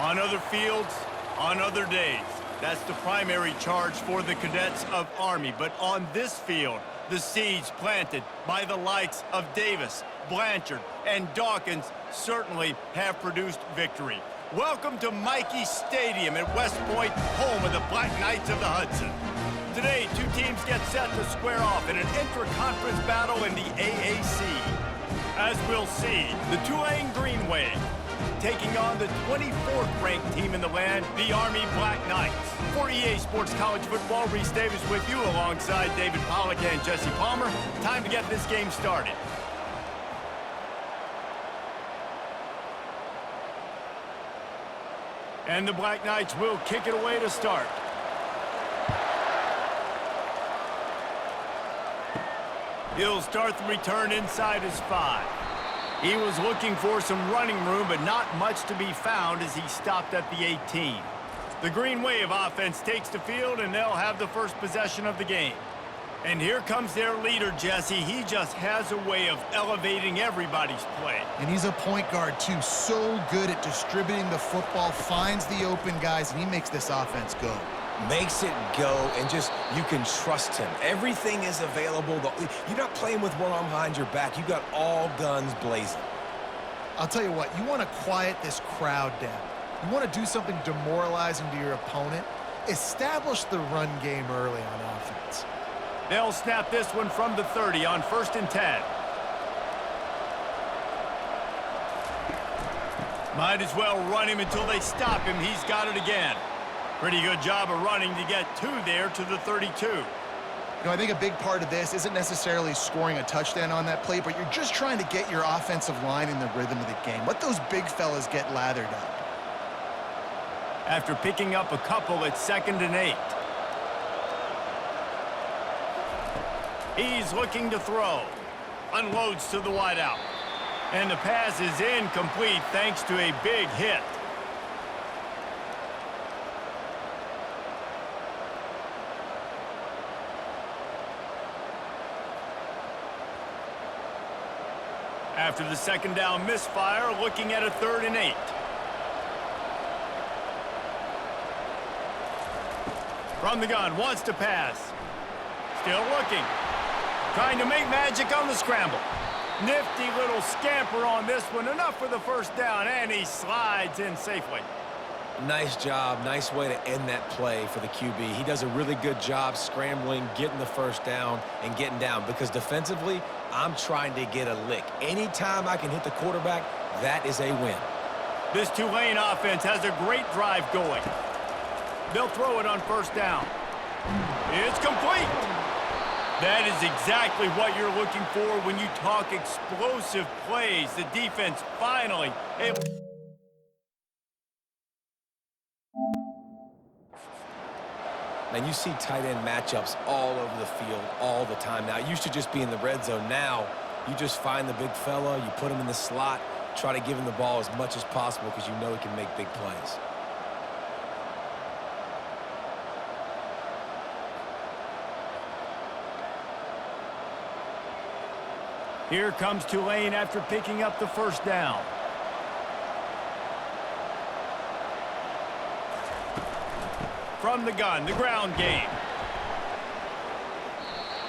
On other fields, on other days. That's the primary charge for the cadets of Army. But on this field, the seeds planted by the likes of Davis, Blanchard, and Dawkins certainly have produced victory. Welcome to Michie Stadium at West Point, home of the Black Knights of the Hudson. Today, two teams get set to square off in an intra-conference battle in the AAC. As we'll see, the Tulane Green Wave taking on the 24th ranked team in the land, the Army Black Knights. For EA Sports College Football, Reese Davis with you alongside David Pollack and Jesse Palmer. Time to get this game started. And the Black Knights will kick it away to start. He'll start the return inside his 5. He was looking for some running room, but not much to be found as he stopped at the 18. The Green Wave offense takes the field, and they'll have the first possession of the game. And here comes their leader, Jesse. He just has a way of elevating everybody's play. And he's a point guard, too. So good at distributing the football, finds the open guys, and he makes this offense go. Makes it go, and just, you can trust him. Everything is available. You're not playing with one arm behind your back. You got all guns blazing. I'll tell you what, you want to quiet this crowd down. You want to do something demoralizing to your opponent. Establish the run game early on offense. They'll snap this one from the 30 on 1st and 10. Might as well run him until they stop him. He's got it again. Pretty good job of running to get there to the 32. You know, I think a big part of this isn't necessarily scoring a touchdown on that play, but you're just trying to get your offensive line in the rhythm of the game. Let those big fellas get lathered up. After picking up a couple at 2nd and 8. He's looking to throw. Unloads to the wideout. And the pass is incomplete thanks to a big hit. After the 2nd down misfire, looking at a 3rd and 8. From the gun, wants to pass. Still looking. Trying to make magic on the scramble. Nifty little scamper on this one. Enough for the first down, and he slides in safely. Nice job. Nice way to end that play for the QB. He does a really good job scrambling, getting the first down, and getting down. Because defensively, I'm trying to get a lick. Anytime I can hit the quarterback, that is a win. This Tulane offense has a great drive going. They'll throw it on 1st down. It's complete. That is exactly what you're looking for when you talk explosive plays. The defense finally able. Man, you see tight end matchups all over the field all the time now. It used to just be in the red zone. Now, you just find the big fella, you put him in the slot, try to give him the ball as much as possible because you know he can make big plays. Here comes Tulane after picking up the 1st down. From the gun, the ground game.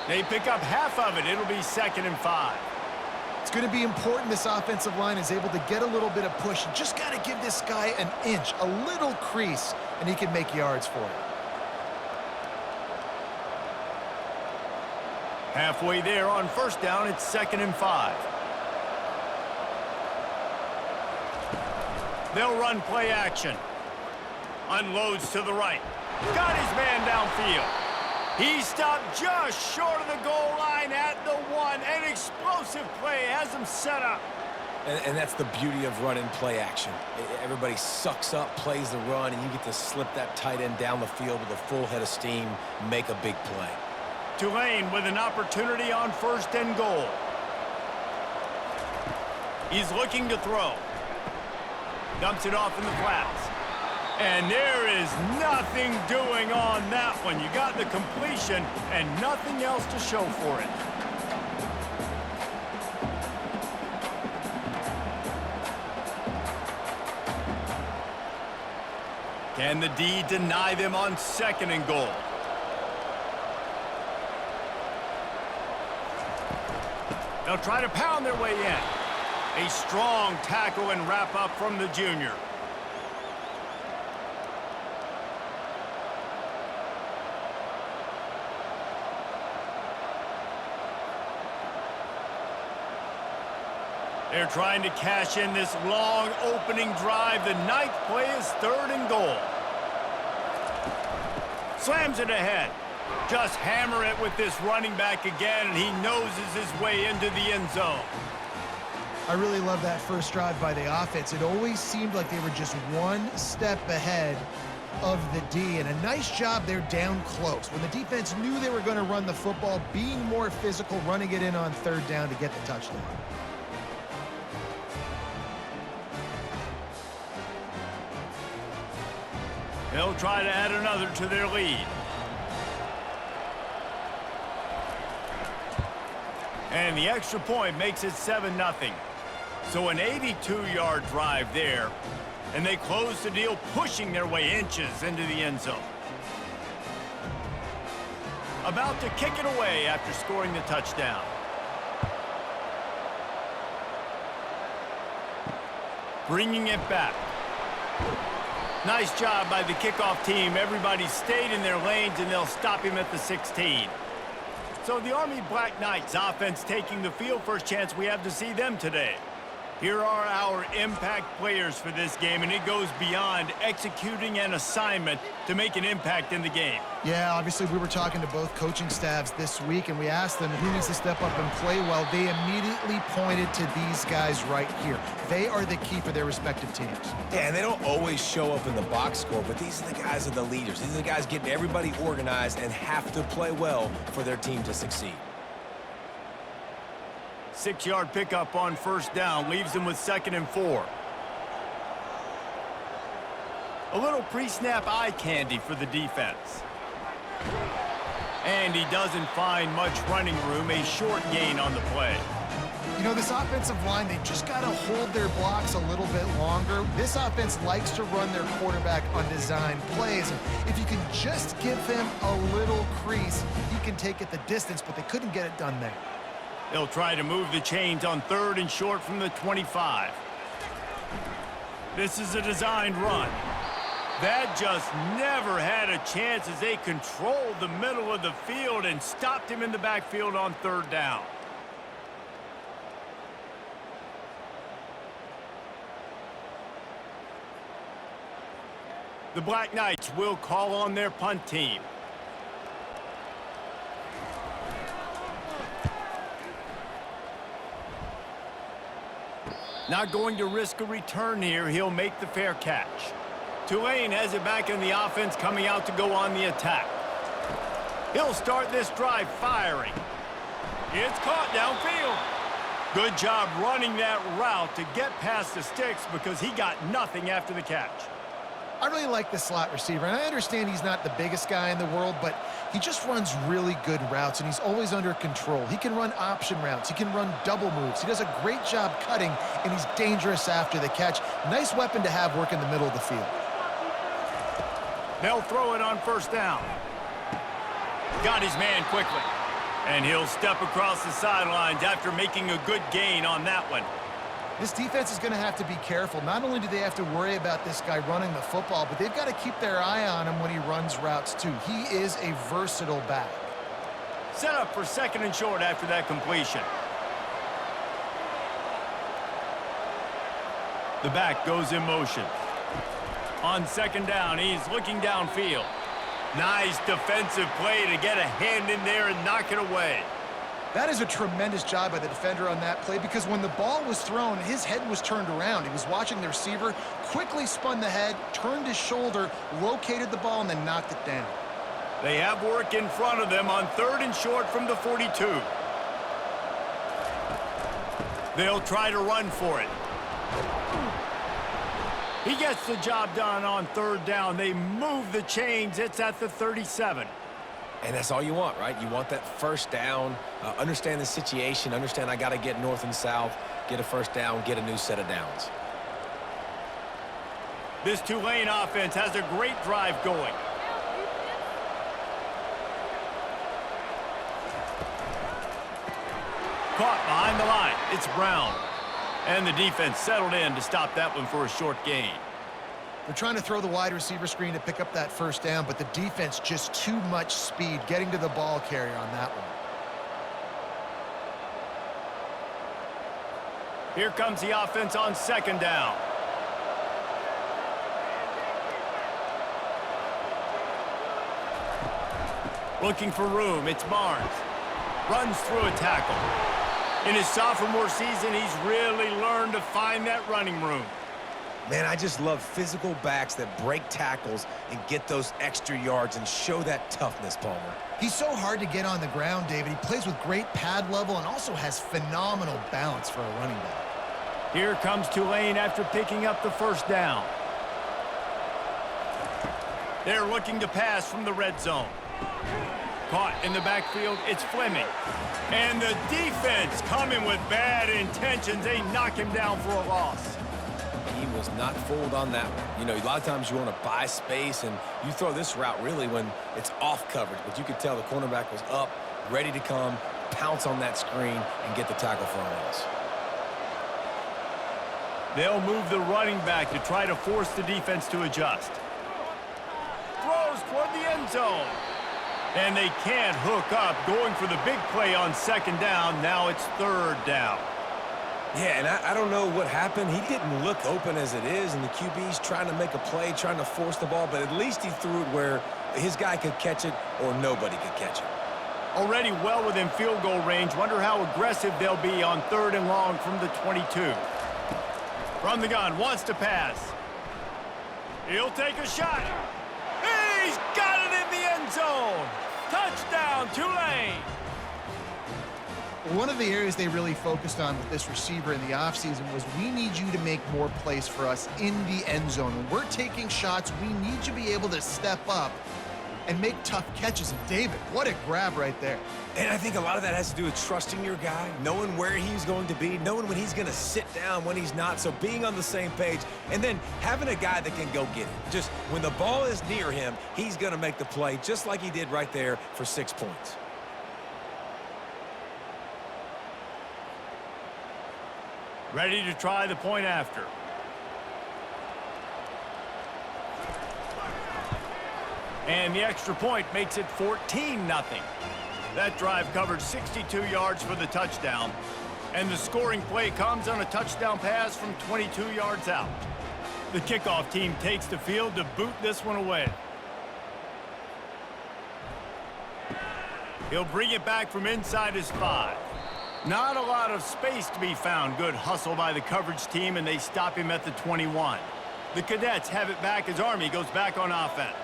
They pick up half of it. It'll be 2nd and 5. It's going to be important this offensive line is able to get a little bit of push. You just got to give this guy an inch, a little crease, and he can make yards for it. Halfway there on 1st down, it's 2nd and 5. They'll run play action. Unloads to the right. Got his man downfield. He stopped just short of the goal line at the 1. An explosive play has him set up. And that's the beauty of running play action. Everybody sucks up, plays the run, and you get to slip that tight end down the field with a full head of steam, make a big play. Tulane with an opportunity on 1st and goal. He's looking to throw. Dumps it off in the flats. And there is nothing doing on that one. You got the completion and nothing else to show for it. Can the D deny them on 2nd and goal? They'll try to pound their way in. A strong tackle and wrap up from the junior. They're trying to cash in this long opening drive. The 9th play is 3rd and goal. Slams it ahead. Just hammer it with this running back again, and he noses his way into the end zone. I really love that first drive by the offense. It always seemed like they were just one step ahead of the D, and a nice job there down close. When the defense knew they were going to run the football, being more physical, running it in on 3rd down to get the touchdown. They'll try to add another to their lead. And the extra point makes it 7-0. So an 82-yard drive there. And they close the deal, pushing their way inches into the end zone. About to kick it away after scoring the touchdown. Bringing it back. Nice job by the kickoff team. Everybody stayed in their lanes, and they'll stop him at the 16. So the Army Black Knights offense taking the field. First chance we have to see them today. Here are our impact players for this game, and it goes beyond executing an assignment to make an impact in the game. Yeah, obviously we were talking to both coaching staffs this week, and we asked them who needs to step up and play well. They immediately pointed to these guys right here. They are the key for their respective teams. Yeah, and they don't always show up in the box score, but these are the guys that are the leaders. These are the guys getting everybody organized and have to play well for their team to succeed. 6-yard pickup on 1st down leaves them with 2nd and 4. A little pre-snap eye candy for the defense. And he doesn't find much running room. A short gain on the play. You know, this offensive line, they just got to hold their blocks a little bit longer. This offense likes to run their quarterback on design plays. And if you can just give him a little crease, he can take it the distance, but they couldn't get it done there. They'll try to move the chains on 3rd and short from the 25. This is a designed run. That just never had a chance as they controlled the middle of the field and stopped him in the backfield on 3rd down. The Black Knights will call on their punt team. Not going to risk a return here. He'll make the fair catch. Tulane has it back in the offense, coming out to go on the attack. He'll start this drive firing. It's caught downfield. Good job running that route to get past the sticks because he got nothing after the catch. I really like the slot receiver, and I understand he's not the biggest guy in the world, but he just runs really good routes, and he's always under control. He can run option routes. He can run double moves. He does a great job cutting, and he's dangerous after the catch. Nice weapon to have work in the middle of the field. They'll throw it on 1st down. Got his man quickly. And he'll step across the sidelines after making a good gain on that one. This defense is going to have to be careful. Not only do they have to worry about this guy running the football, but they've got to keep their eye on him when he runs routes too. He is a versatile back. Set up for 2nd and short after that completion. The back goes in motion. On 2nd down, he's looking downfield. Nice defensive play to get a hand in there and knock it away. That is a tremendous job by the defender on that play because when the ball was thrown, his head was turned around. He was watching the receiver, quickly spun the head, turned his shoulder, located the ball, and then knocked it down. They have work in front of them on 3rd and short from the 42. They'll try to run for it. He gets the job done on 3rd down. They move the chains. It's at the 37. And that's all you want, right? You want that 1st down, understand the situation, understand I got to get north and south, get a 1st down, get a new set of downs. This Tulane offense has a great drive going. Caught behind the line. It's Brown. And the defense settled in to stop that one for a short gain. They're trying to throw the wide receiver screen to pick up that first down, but the defense just too much speed getting to the ball carrier on that one. Here comes the offense on second down. Looking for room, it's Barnes. Runs through a tackle. In his sophomore season, he's really learned to find that running room. Man, I just love physical backs that break tackles and get those extra yards and show that toughness, Palmer. He's so hard to get on the ground, David. He plays with great pad level and also has phenomenal balance for a running back. Here comes Tulane after picking up the first down. They're looking to pass from the red zone. Caught in the backfield, it's Fleming. And the defense coming with bad intentions. They knock him down for a loss. He was not fooled on that one. You know, a lot of times you want to buy space, and you throw this route really when it's off coverage. But you could tell the cornerback was up, ready to come, pounce on that screen, and get the tackle for a loss. They'll move the running back to try to force the defense to adjust. Throws toward the end zone. And they can't hook up, going for the big play on second down. Now it's third down. Yeah, and I don't know what happened. He didn't look open as it is, and the QB's trying to make a play, trying to force the ball, but at least he threw it where his guy could catch it or nobody could catch it. Already well within field goal range. Wonder how aggressive they'll be on third and long from the 22. From the gun, wants to pass. He'll take a shot. He's got it in the end zone. Touchdown, Tulane. One of the areas they really focused on with this receiver in the offseason was we need you to make more plays for us in the end zone. When we're taking shots, we need you to be able to step up and make tough catches. And David, what a grab right there. And I think a lot of that has to do with trusting your guy, knowing where he's going to be, knowing when he's going to sit down, when he's not, so being on the same page, and then having a guy that can go get it. Just when the ball is near him, he's going to make the play, just like he did right there for 6 points. Ready to try the point after. And the extra point makes it 14-0. That drive covered 62 yards for the touchdown. And the scoring play comes on a touchdown pass from 22 yards out. The kickoff team takes the field to boot this one away. He'll bring it back from inside his 5. Not a lot of space to be found. Good hustle by the coverage team, and they stop him at the 21. The Cadets have it back as Army goes back on offense.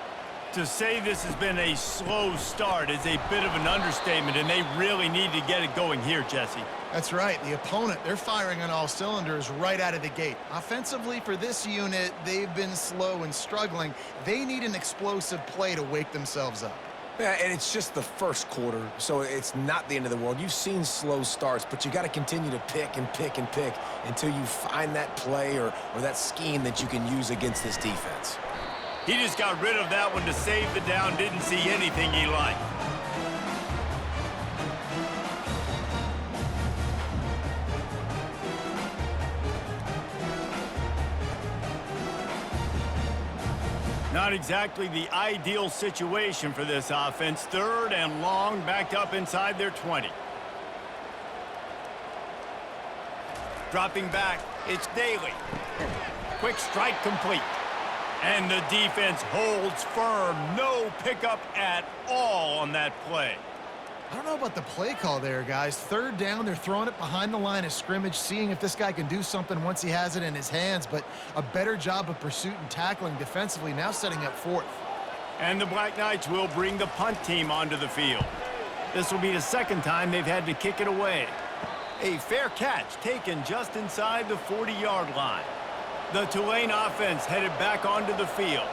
To say this has been a slow start is a bit of an understatement, and they really need to get it going here, Jesse. That's right. The opponent, they're firing on all cylinders right out of the gate. Offensively, for this unit, they've been slow and struggling. They need an explosive play to wake themselves up. Yeah, and it's just the first quarter, so it's not the end of the world. You've seen slow starts, but you got to continue to pick and pick and pick until you find that play or that scheme that you can use against this defense. He just got rid of that one to save the down, didn't see anything he liked. Not exactly the ideal situation for this offense. Third and long, backed up inside their 20. Dropping back, it's Daly. Quick strike complete. And the defense holds firm. No pickup at all on that play. I don't know about the play call there, guys. Third down, they're throwing it behind the line of scrimmage, seeing if this guy can do something once he has it in his hands, but a better job of pursuit and tackling defensively, now setting up fourth. And the Black Knights will bring the punt team onto the field. This will be the second time they've had to kick it away. A fair catch taken just inside the 40-yard line. The Tulane offense headed back onto the field.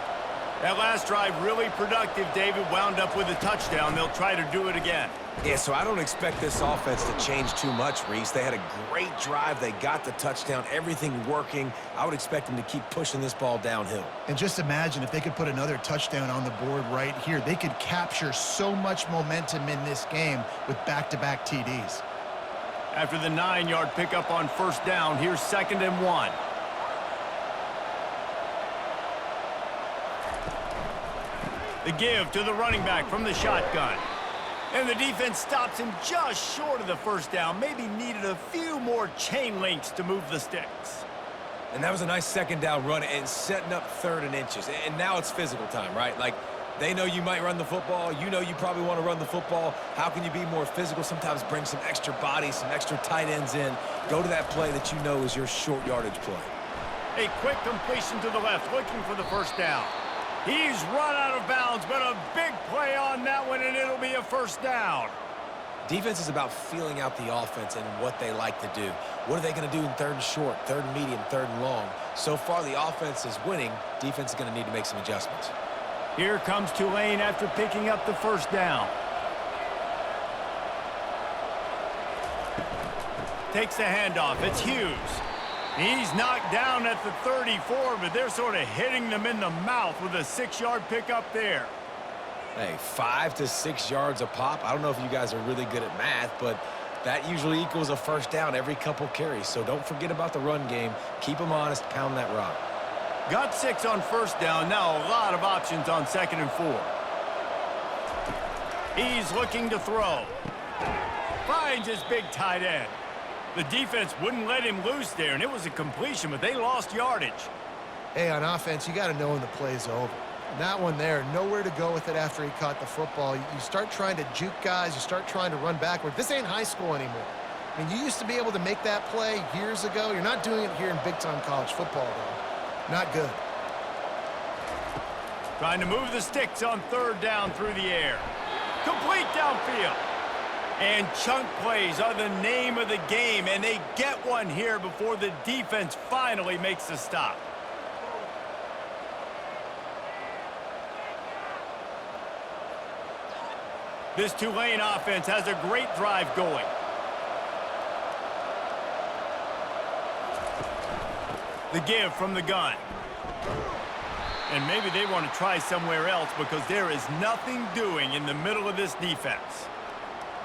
That last drive really productive. David wound up with a touchdown. They'll try to do it again. Yeah, so I don't expect this offense to change too much, Reese. They had a great drive. They got the touchdown, everything working. I would expect them to keep pushing this ball downhill. And just imagine if they could put another touchdown on the board right here. They could capture so much momentum in this game with back-to-back TDs. After the 9-yard pickup on first down, here's 2nd and 1. The give to the running back from the shotgun. And the defense stops him just short of the first down. Maybe needed a few more chain links to move the sticks. And that was a nice 2nd down run and setting up 3rd and inches. And now it's physical time, right? Like, they know you might run the football. You know you probably want to run the football. How can you be more physical? Sometimes bring some extra bodies, some extra tight ends in. Go to that play that you know is your short yardage play. A quick completion to the left, looking for the first down. He's run out of bounds, but a big play on that one, and it'll be a first down. Defense is about feeling out the offense and what they like to do. What are they going to do in 3rd and short, 3rd and medium, 3rd and long? So far, the offense is winning. Defense is going to need to make some adjustments. Here comes Tulane after picking up the first down. Takes the handoff. It's Hughes. He's knocked down at the 34, but they're sort of hitting them in the mouth with a 6-yard pickup there. Hey, 5 to 6 yards a pop. I don't know if you guys are really good at math, but that usually equals a first down every couple carries. So don't forget about the run game. Keep them honest. Pound that rock. Got 6 on first down. Now a lot of options on 2nd and 4. He's looking to throw. Finds his big tight end. The defense wouldn't let him loose there, and it was a completion, but they lost yardage. Hey, on offense, you got to know when the play's over. And that one there, nowhere to go with it after he caught the football. You start trying to juke guys. You start trying to run backward. This ain't high school anymore. I mean, you used to be able to make that play years ago. You're not doing it here in big-time college football, though. Not good. Trying to move the sticks on 3rd down through the air. Complete downfield. And chunk plays are the name of the game, and they get one here before the defense finally makes the stop. This Tulane offense has a great drive going. The give from the gun. And maybe they want to try somewhere else because there is nothing doing in the middle of this defense.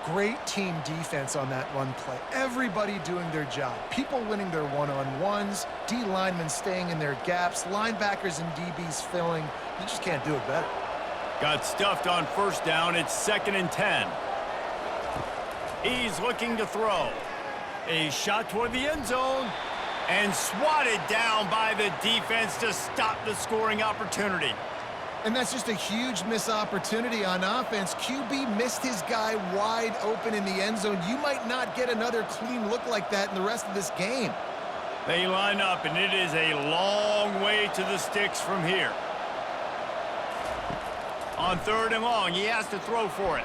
Great team defense on that run play. Everybody doing their job. People winning their one-on-ones, D linemen staying in their gaps, linebackers and DBs filling. You just can't do it better. Got stuffed on first down. It's 2nd and 10. He's looking to throw. A shot toward the end zone and swatted down by the defense to stop the scoring opportunity. And that's just a huge missed opportunity on offense. QB missed his guy wide open in the end zone. You might not get another clean look like that in the rest of this game. They line up, and it is a long way to the sticks from here. On 3rd and long, he has to throw for it.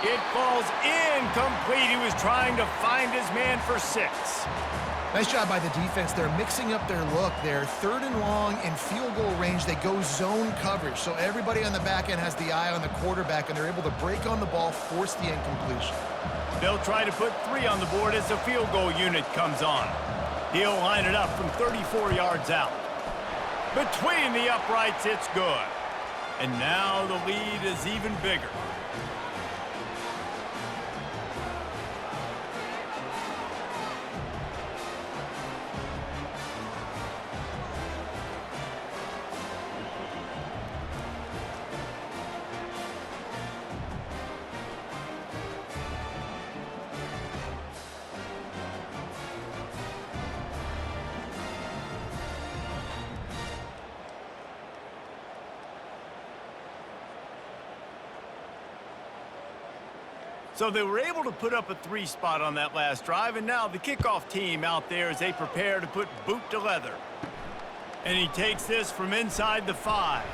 It falls incomplete. He was trying to find his man for 6. Nice job by the defense. They're mixing up their look there. 3rd and long in field goal range. They go zone coverage. So everybody on the back end has the eye on the quarterback, and they're able to break on the ball, force the incompletion. They'll try to put 3 on the board as the field goal unit comes on. He'll line it up from 34 yards out. Between the uprights, it's good. And now the lead is even bigger. So they were able to put up a 3 spot on that last drive, and now the kickoff team out there as they prepare to put boot to leather. And he takes this from inside the 5.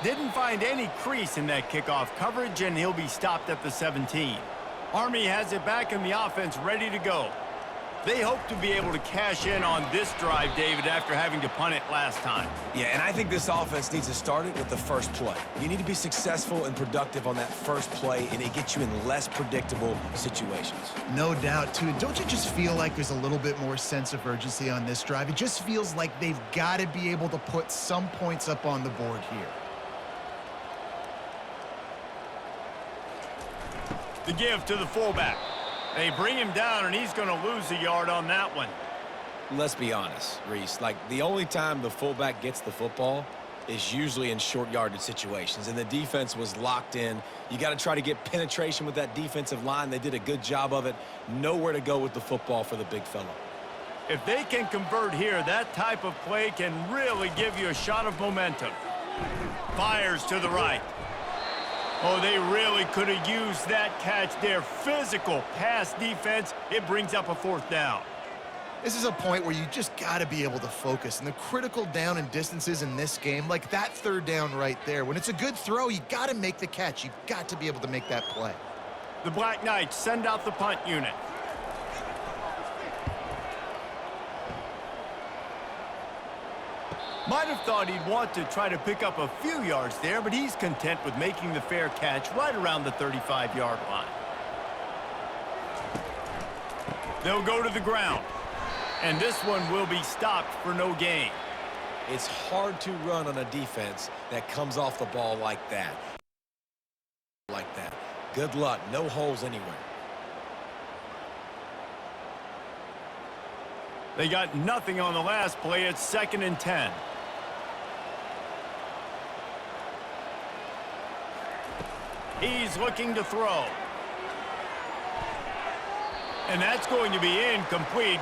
Didn't find any crease in that kickoff coverage, and he'll be stopped at the 17. Army has it back in the offense ready to go. They hope to be able to cash in on this drive, David, after having to punt it last time. Yeah, and I think this offense needs to start it with the first play. You need to be successful and productive on that first play, and it gets you in less predictable situations. No doubt, too. And don't you just feel like there's a little bit more sense of urgency on this drive? It just feels like they've got to be able to put some points up on the board here. The give to the fullback. They bring him down, and he's going to lose a yard on that one. Let's be honest, Reese. Like, the only time the fullback gets the football is usually in short yardage situations, and the defense was locked in. You got to try to get penetration with that defensive line. They did a good job of it. Nowhere to go with the football for the big fella. If they can convert here, that type of play can really give you a shot of momentum. Fires to the right. Oh, they really could have used that catch there. Physical pass defense. It brings up a fourth down. This is a point where you just got to be able to focus. And the critical down and distances in this game, like that third down right there, when it's a good throw, you got to make the catch. You've got to be able to make that play. The Black Knights send out the punt unit. Might have thought he'd want to try to pick up a few yards there, but he's content with making the fair catch right around the 35-yard line. They'll go to the ground, and this one will be stopped for no gain. It's hard to run on a defense that comes off the ball like that. Good luck. No holes anywhere. They got nothing on the last play. It's 2nd and 10. He's looking to throw. And that's going to be incomplete.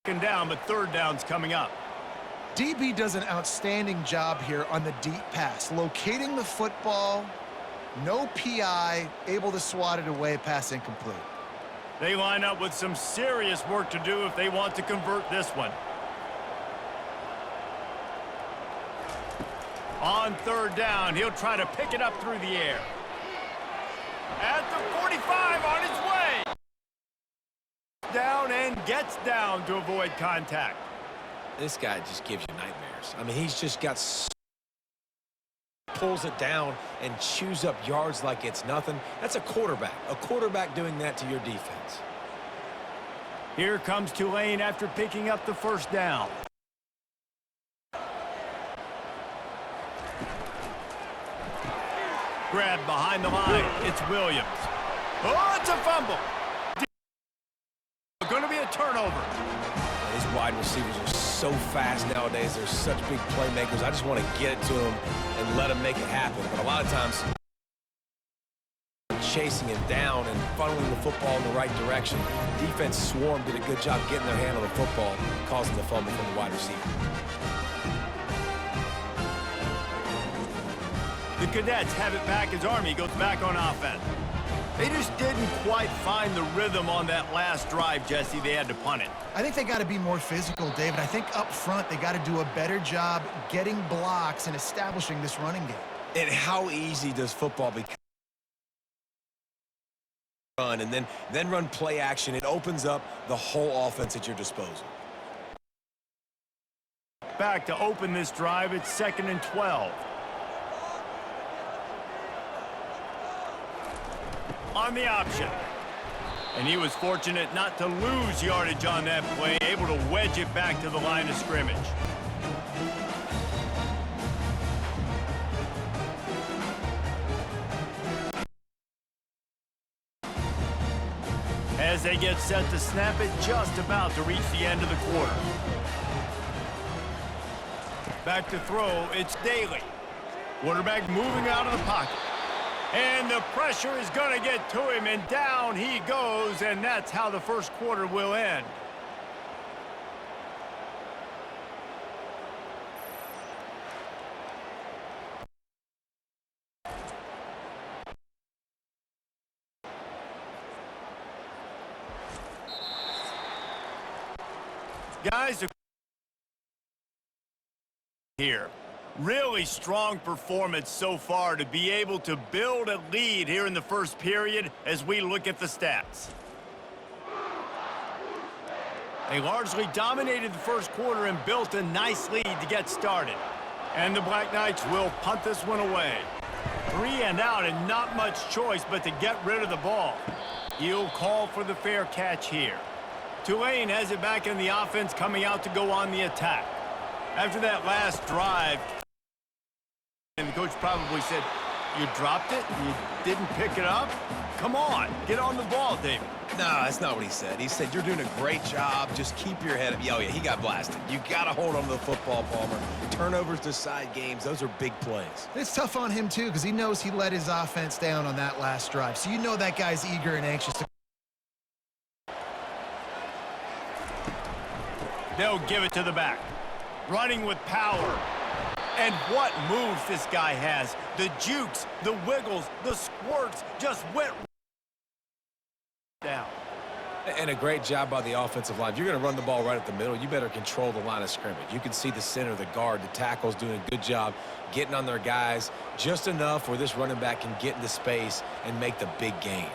Second down, but third down's coming up. DB does an outstanding job here on the deep pass, locating the football, no PI, able to swat it away, pass incomplete. They line up with some serious work to do if they want to convert this one. On third down, he'll try to pick it up through the air. At the 45, on his way. Down and gets down to avoid contact. This guy just gives you nightmares. I mean, he's just got pulls it down and chews up yards like it's nothing. That's a quarterback. A quarterback doing that to your defense. Here comes Tulane after picking up the first down. Grab behind the line. It's Williams. Oh, it's a fumble. Going to be a turnover. These wide receivers are so fast nowadays. They're such big playmakers. I just want to get it to them and let them make it happen. But a lot of times, chasing him down and funneling the football in the right direction. Defense swarm did a good job getting their hand on the football, causing the fumble from the wide receiver. The Cadets have it back as Army goes back on offense. They just didn't quite find the rhythm on that last drive, Jesse. They had to punt it. I think they got to be more physical, David. I think up front they got to do a better job getting blocks and establishing this running game. And how easy does football become? Run and then run play action. It opens up the whole offense at your disposal. Back to open this drive. It's 2nd and 12. On the option. And he was fortunate not to lose yardage on that play, able to wedge it back to the line of scrimmage. As they get set to snap it, just about to reach the end of the quarter. Back to throw, it's Daly. Quarterback moving out of the pocket. And the pressure is going to get to him, and down he goes, and that's how the first quarter will end. Guys, here. Really strong performance so far to be able to build a lead here in the first period as we look at the stats. They largely dominated the first quarter and built a nice lead to get started. And the Black Knights will punt this one away. 3 and out and not much choice but to get rid of the ball. He'll call for the fair catch here. Tulane has it back in the offense, coming out to go on the attack. After that last drive, and the coach probably said, "You dropped it? You didn't pick it up? Come on, get on the ball, David." No, that's not what he said. He said, "You're doing a great job. Just keep your head up." Oh, yeah, he got blasted. You got to hold on to the football, Palmer. Turnovers decide games. Those are big plays. It's tough on him, too, because he knows he let his offense down on that last drive. So you know that guy's eager and anxious to... They'll give it to the back. Running with power. And what moves this guy has. The jukes, the wiggles, the squirts just went down. And a great job by the offensive line. If you're going to run the ball right at the middle, you better control the line of scrimmage. You can see the center, the guard, the tackles doing a good job getting on their guys just enough where this running back can get into space and make the big gain.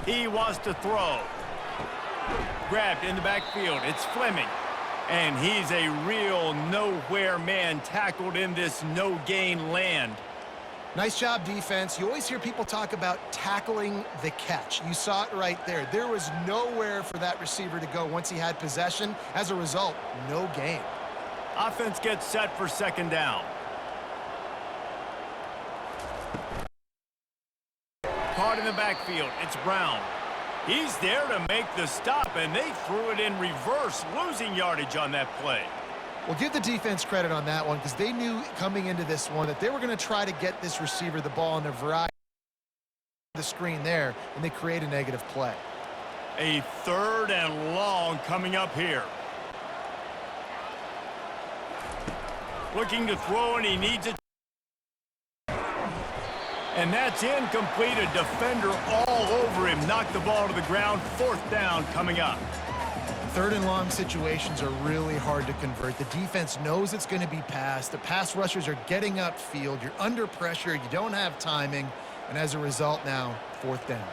He wants to throw. Grabbed in the backfield. It's Fleming. And he's a real nowhere man, tackled in this no-gain land. Nice job, defense. You always hear people talk about tackling the catch. You saw it right there. There was nowhere for that receiver to go once he had possession. As a result, no gain. Offense gets set for second down. Caught in the backfield. It's Brown. He's there to make the stop, and they threw it in reverse, losing yardage on that play. Well, give the defense credit on that one because they knew coming into this one that they were going to try to get this receiver the ball in a variety of the screen there, and they create a negative play. A 3rd and long coming up here. Looking to throw, and he needs it. And that's incomplete. A defender all over him. Knocked the ball to the ground. 4th down coming up. 3rd and long situations are really hard to convert. The defense knows it's going to be passed. The pass rushers are getting upfield. You're under pressure. You don't have timing. And as a result now, 4th down.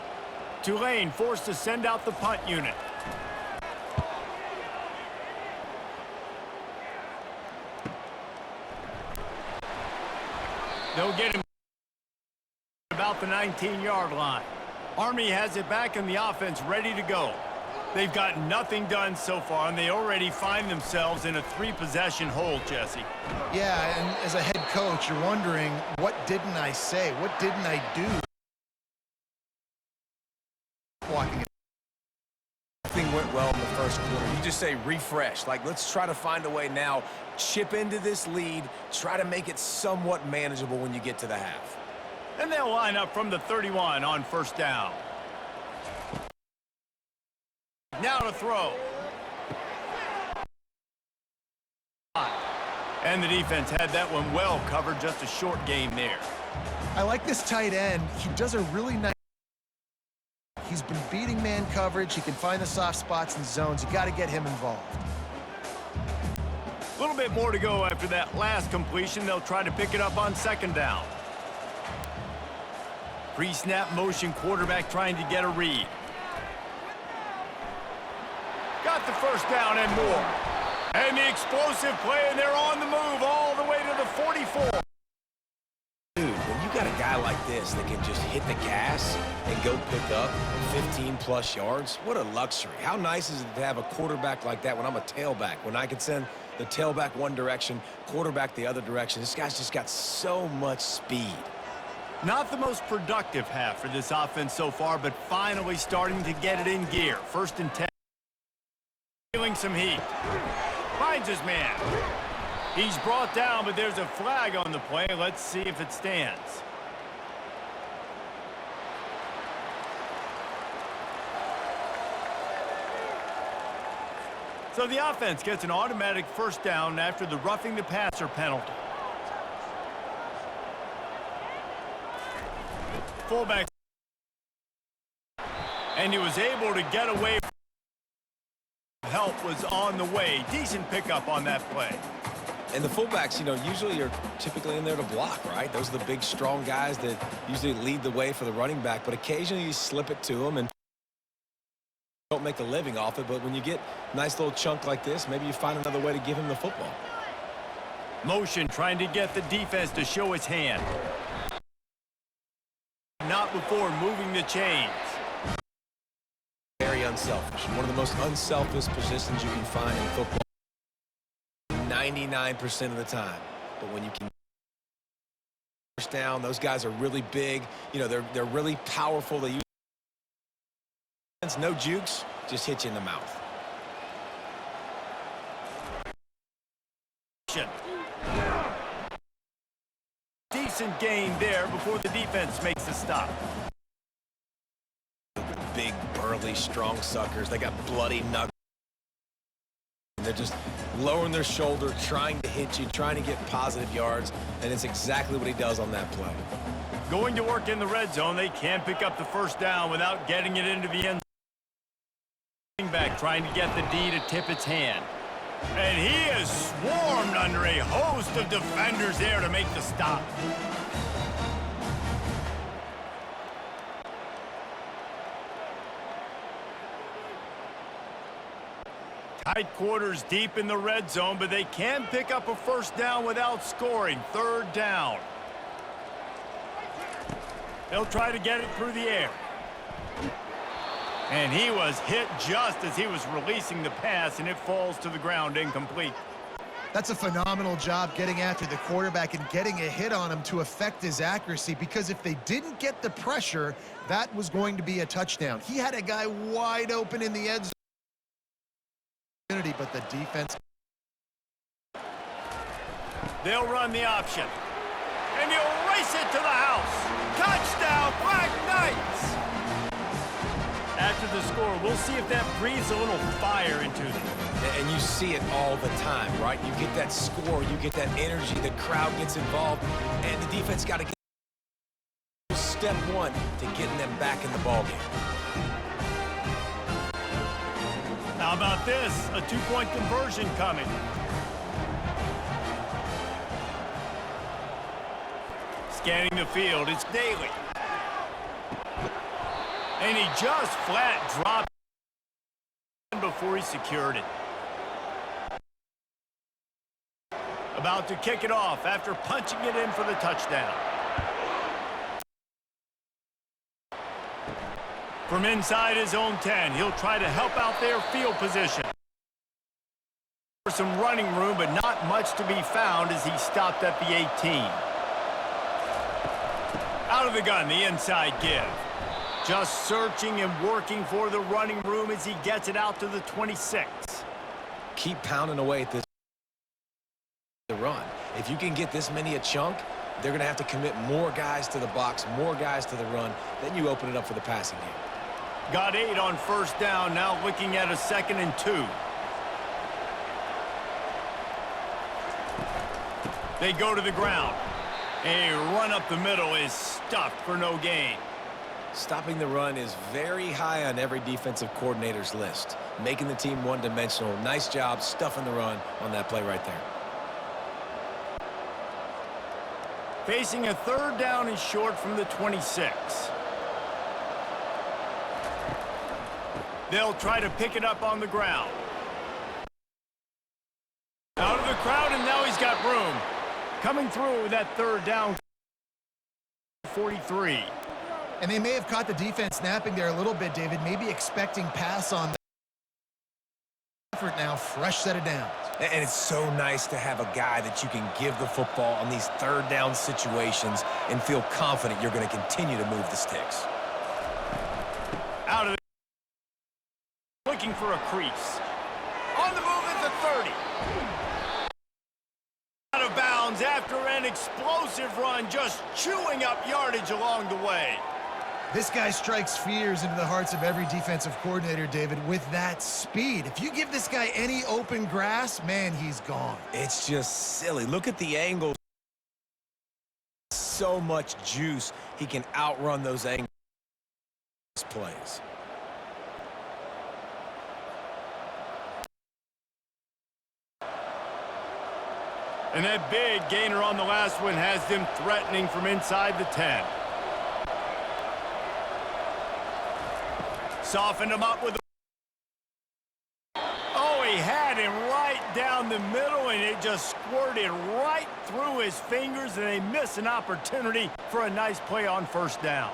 Tulane forced to send out the punt unit. They'll get him about the 19-yard line. Army has it back in the offense, ready to go. They've got nothing done so far, and they already find themselves in a 3-possession hole, Jesse. Yeah, and as a head coach, you're wondering, what didn't I say? What didn't I do? Blocking it. Nothing went well in the first quarter. You just say refresh. Like, let's try to find a way now, chip into this lead, try to make it somewhat manageable when you get to the half. And they'll line up from the 31 on 1st down. Now to throw. And the defense had that one well covered, just a short game there. I like this tight end. He does a really nice... He's been beating man coverage. He can find the soft spots and zones. You got to get him involved. A little bit more to go after that last completion. They'll try to pick it up on 2nd down. Pre-snap motion, quarterback trying to get a read. Got the 1st down and more. And the explosive play, and they're on the move all the way to the 44. Dude, when you got a guy like this that can just hit the gas and go pick up 15-plus yards, what a luxury. How nice is it to have a quarterback like that when I'm a tailback, when I can send the tailback one direction, quarterback the other direction. This guy's just got so much speed. Not the most productive half for this offense so far, but finally starting to get it in gear. 1st and 10. Feeling some heat. Finds his man. He's brought down, but there's a flag on the play. Let's see if it stands. So the offense gets an automatic 1st down after the roughing the passer penalty. Fullback. And he was able to get away. Help was on the way. Decent pickup on that play. And the fullbacks, you know, usually are typically in there to block, right? Those are the big, strong guys that usually lead the way for the running back, but occasionally you slip it to them and don't make a living off it, but when you get a nice little chunk like this, maybe you find another way to give him the football. Motion trying to get the defense to show his hand. Not before moving the chains. Very unselfish. One of the most unselfish positions you can find in football 99% of the time. But when you can first down, those guys are really big. You know, they're really powerful. They use no jukes, just hit you in the mouth. Decent gain there before the defense makes the stop. Big, burly, strong suckers. They got bloody knuckles. They're just lowering their shoulder, trying to hit you, trying to get positive yards, and it's exactly what he does on that play. Going to work in the red zone, they can't pick up the first down without getting it into the end zone. Back trying to get the D to tip its hand. And he is swarmed under a host of defenders there to make the stop. Tight quarters deep in the red zone, but they can pick up a first down without scoring. Third down. They'll try to get it through the air. And he was hit just as he was releasing the pass, and it falls to the ground incomplete. That's a phenomenal job getting after the quarterback and getting a hit on him to affect his accuracy, because if they didn't get the pressure, that was going to be a touchdown. He had a guy wide open in the end zone, but the defense. They'll run the option. And he'll race it to the house. Touchdown, Black Knights! After the score, we'll see if that breathes a little fire into them. And you see it all the time, right? You get that score, you get that energy, the crowd gets involved, and the defense got to get step one to getting them back in the ballgame. How about this? A two-point conversion coming. Scanning the field, it's Daly. And he just flat dropped before he secured it. About to kick it off after punching it in for the touchdown. From inside his own 10, he'll try to help out their field position. Some running room, but not much to be found as he stopped at the 18. Out of the gun, the inside give. Just searching and working for the running room as he gets it out to the 26. Keep pounding away at this run. If you can get this many a chunk, they're going to have to commit more guys to the box, more guys to the run. Then you open it up for the passing game. Got 8 on first down, now looking at a 2nd and 2. They go to the ground. A run up the middle is stuffed for no gain. Stopping the run is very high on every defensive coordinator's list. Making the team one-dimensional. Nice job stuffing the run on that play right there. Facing a 3rd down and short from the 26. They'll try to pick it up on the ground. Out of the crowd, and now he's got room. Coming through with that 3rd down, 43. And they may have caught the defense snapping there a little bit, David, maybe expecting pass on the effort now, fresh set of downs. And it's so nice to have a guy that you can give the football on these 3rd down situations and feel confident you're going to continue to move the sticks. Out of the looking for a crease. On the move at the 30. Out of bounds after an explosive run, just chewing up yardage along the way. This guy strikes fears into the hearts of every defensive coordinator, David, with that speed. If you give this guy any open grass, man, he's gone. It's just silly. Look at the angle. So much juice. He can outrun those angles plays. And that big gainer on the last one has them threatening from inside the 10. Softened him up with had him right down the middle, and it just squirted right through his fingers, and they miss an opportunity for a nice play on first down.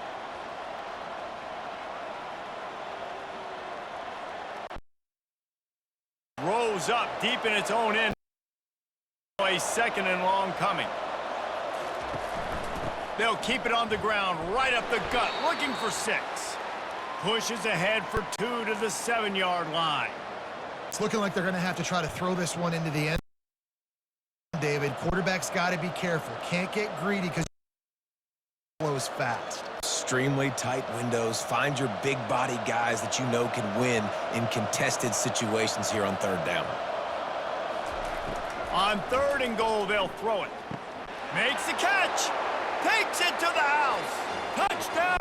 Rose up deep in its own end. A second and long coming. They'll keep it on the ground, right up the gut, looking for 6. Pushes ahead for 2 to the 7-yard line. It's looking like they're going to have to try to throw this one into the end. David, quarterback's got to be careful. Can't get greedy because it flows fast. Extremely tight windows. Find your big body guys that you know can win in contested situations here on third down. On 3rd and goal, they'll throw it. Makes the catch. Takes it to the house. Touchdown.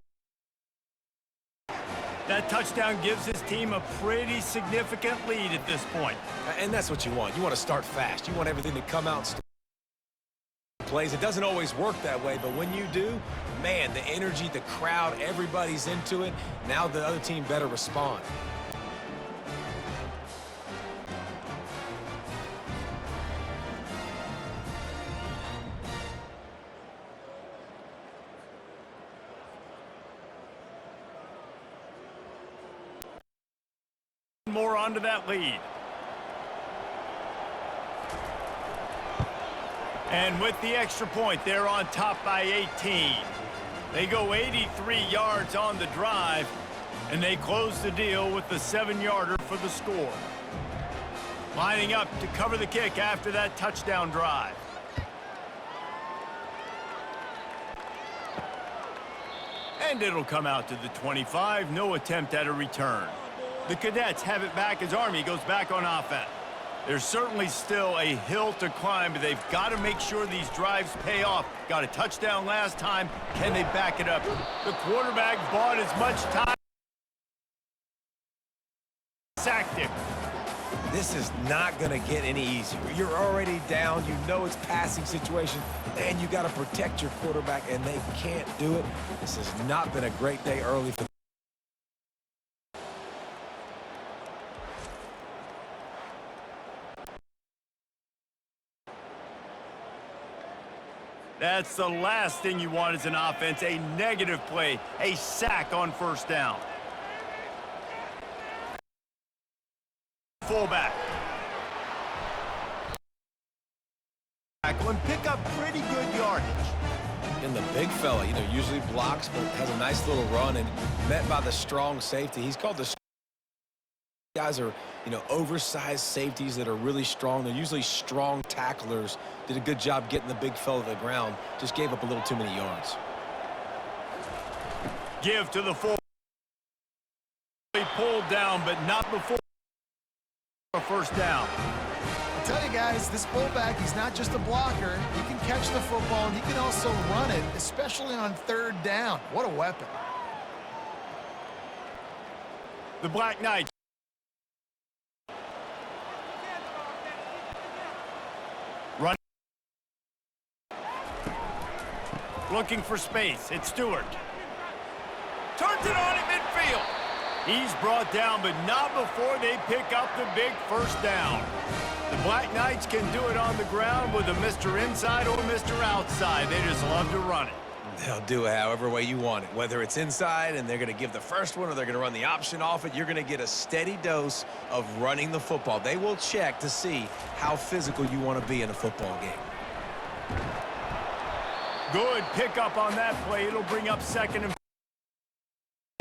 That touchdown gives his team a pretty significant lead at this point. And that's what you want. You want to start fast. You want everything to come out and plays. It doesn't always work that way, but when you do, man, the energy, the crowd, everybody's into it. Now the other team better respond. More onto that lead. And with the extra point, they're on top by 18. They go 83 yards on the drive, and they close the deal with the 7-yarder for the score. Lining up to cover the kick after that touchdown drive. And it'll come out to the 25. No attempt at a return. The Cadets have it back as Army goes back on offense. There's certainly still a hill to climb, but they've got to make sure these drives pay off. Got a touchdown last time. Can they back it up? The quarterback bought as much time. Sacked him. This is not going to get any easier. You're already down. You know it's passing situation, and you got to protect your quarterback, and they can't do it. This has not been a great day early for That's the last thing you want as an offense, a negative play, a sack on first down. Fullback. And pick up pretty good yardage. And the big fella, usually blocks, but has a nice little run and met by the strong safety. He's called the guys are, oversized safeties that are really strong. They're usually strong tacklers. Did a good job getting the big fella to the ground. Just gave up a little too many yards. Give to the full. Pulled down, but not before a first down. I tell you guys, this fullback, he's not just a blocker. He can catch the football, and he can also run it, especially on 3rd down. What a weapon. The Black Knights. Run. Looking for space. It's Stewart. Turns it on at midfield. He's brought down, but not before they pick up the big first down. The Black Knights can do it on the ground with a Mr. Inside or Mr. Outside. They just love to run it. They'll do it however way you want it. Whether it's inside and they're going to give the first one or they're going to run the option off it, you're going to get a steady dose of running the football. They will check to see how physical you want to be in a football game. Good pickup on that play. It'll bring up 2nd and.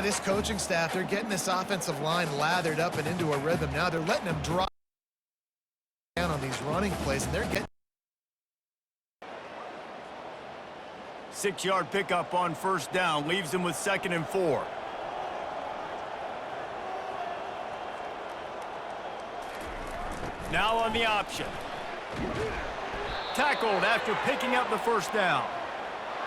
This coaching staff, they're getting this offensive line lathered up and into a rhythm. Now they're letting them drop down on these running plays, and they're getting 6-yard pickup on first down. Leaves them with 2nd and 4. Now on the option. Tackled after picking up the first down.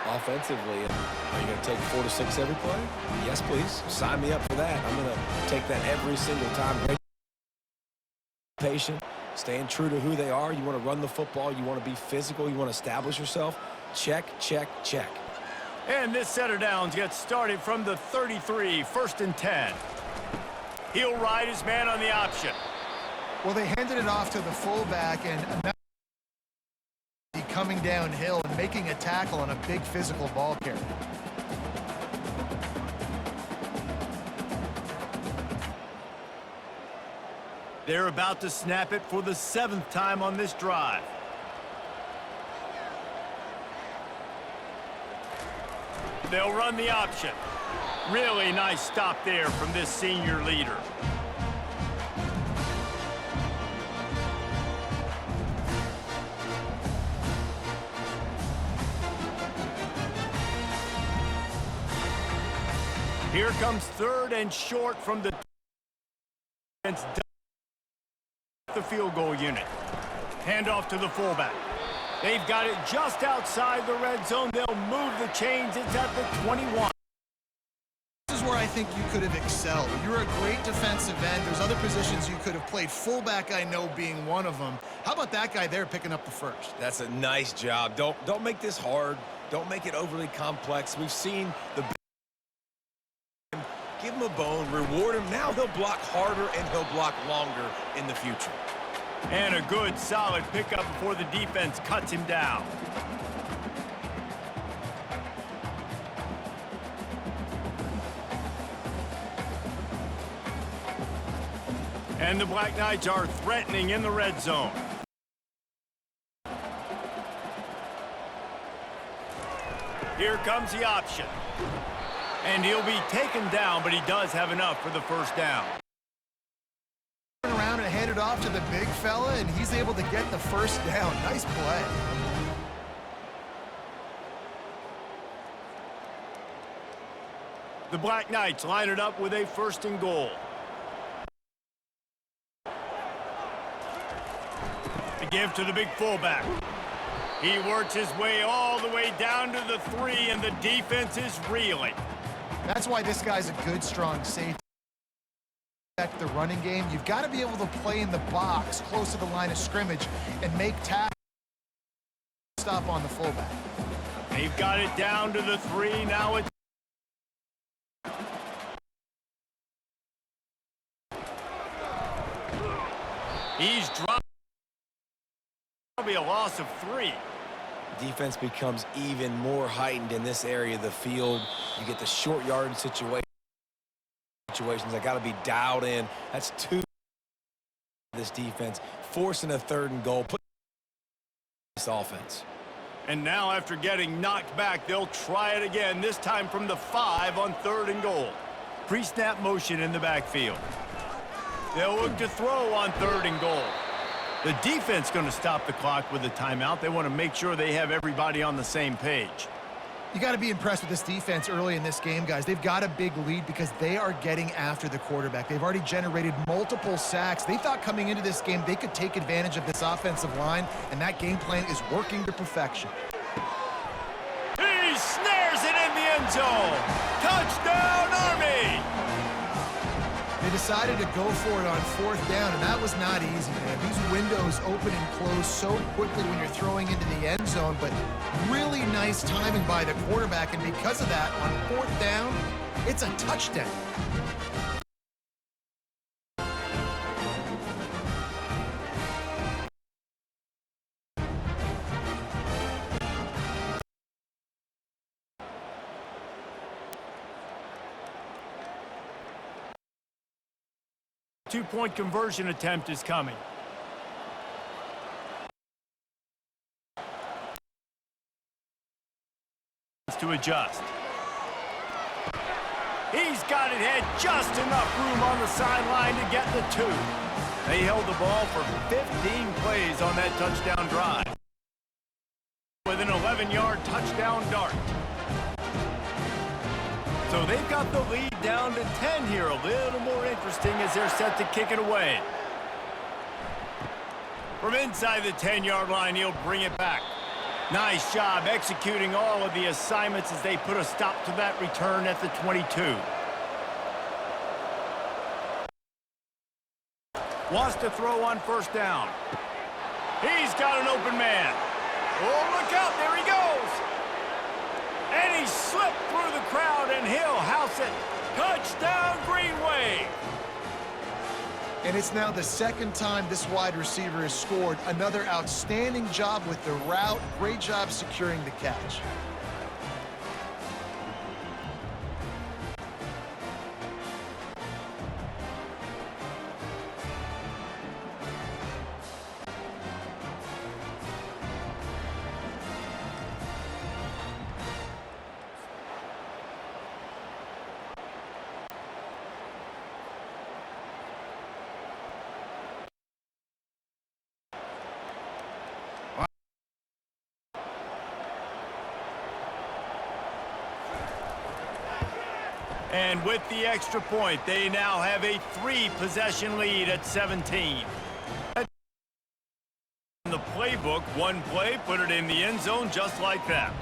Offensively, are you going to take 4 to 6 every play? Yes, please. Sign me up for that. I'm going to take that every single time. Patient, staying true to who they are. You want to run the football. You want to be physical. You want to establish yourself. Check, check, check. And this set of downs gets started from the 33, 1st and 10. He'll ride his man on the option. Well, they handed it off to the fullback, and coming downhill and making a tackle on a big physical ball carrier. They're about to snap it for the 7th time on this drive. They'll run the option. Really nice stop there from this senior leader. Here comes 3rd and short from the field goal unit. Handoff to the fullback. They've got it just outside the red zone. They'll move the chains. It's at the 21. This is where I think you could have excelled. You're a great defensive end. There's other positions you could have played. Fullback, I know, being one of them. How about that guy there picking up the first? That's a nice job. Don't make this hard. Don't make it overly complex. We've seen the give him a bone, reward him. Now he'll block harder and he'll block longer in the future. And a good, solid pickup before the defense cuts him down. And the Black Knights are threatening in the red zone. Here comes the option. And he'll be taken down, but he does have enough for the first down. Turn around and hand it off to the big fella, and he's able to get the first down. Nice play. The Black Knights line it up with a 1st and goal. The give to the big fullback. He works his way all the way down to the 3, and the defense is reeling. That's why this guy's a good, strong safety. The running game, you've got to be able to play in the box close to the line of scrimmage and make tackles. Stop on the fullback. They've got it down to the 3. Now it's he's dropped. That'll be a loss of 3. Defense becomes even more heightened in this area of the field. You get the short yard situations that got to be dialed in. That's 2. This defense forcing a 3rd and goal. Put this offense. And now after getting knocked back, they'll try it again, this time from the 5 on 3rd and goal. Pre-snap motion in the backfield. They'll look to throw on 3rd and goal. The defense going to stop the clock with a timeout. They want to make sure they have everybody on the same page. You got to be impressed with this defense early in this game, guys. They've got a big lead because they are getting after the quarterback. They've already generated multiple sacks. They thought coming into this game they could take advantage of this offensive line, and that game plan is working to perfection. He snares it in the end zone. Touchdown, Army! They decided to go for it on 4th down, and that was not easy, man. These windows open and close so quickly when you're throwing into the end zone, but really nice timing by the quarterback, and because of that, on 4th down, it's a touchdown. Two-point conversion attempt is coming. To adjust. He's got it had just enough room on the sideline to get the 2. They held the ball for 15 plays on that touchdown drive with an 11-yard touchdown dart. So they've got the lead down to 10 here. A little more interesting as they're set to kick it away. From inside the 10-yard line, he'll bring it back. Nice job executing all of the assignments as they put a stop to that return at the 22. Wants to throw on 1st down. He's got an open man. Oh, look out, there he goes. And he slipped through the crowd, and he'll house it. Touchdown, Green Wave. And it's now the second time this wide receiver has scored. Another outstanding job with the route. Great job securing the catch. And with the extra point, they now have a 3-possession lead at 17. In the playbook, one play, put it in the end zone just like that.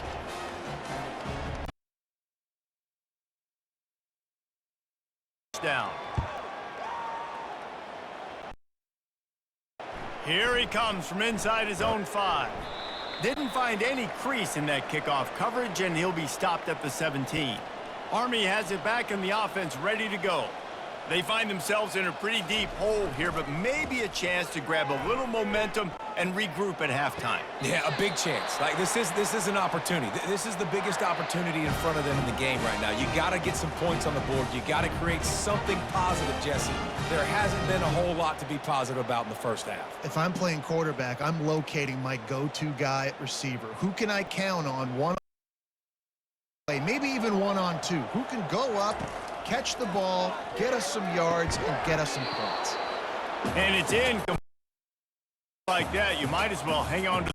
Down. Here he comes from inside his own 5. Didn't find any crease in that kickoff coverage, and he'll be stopped at the 17. Army has it back in the offense ready to go. They find themselves in a pretty deep hole here, but maybe a chance to grab a little momentum and regroup at halftime. Yeah, a big chance. Like this is an opportunity. This is the biggest opportunity in front of them in the game right now. You got to get some points on the board. You got to create something positive, Jesse. There hasn't been a whole lot to be positive about in the first half. If I'm playing quarterback, I'm locating my go-to guy at receiver. Who can I count on one? Maybe even 1-on-2. Who can go up, catch the ball, get us some yards, and get us some points. And it's in like that. You might as well hang on to.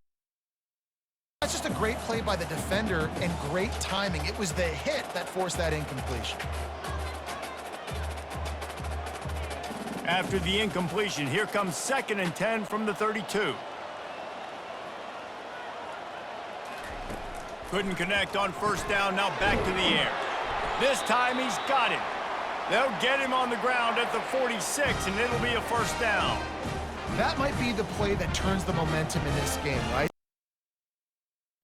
That's just a great play by the defender and great timing. It was the hit that forced that incompletion. After the incompletion, here comes 2nd and 10 from the 32. Couldn't connect on first down, now back to the air. This time he's got him. They'll get him on the ground at the 46, and it'll be a first down. That might be the play that turns the momentum in this game, right?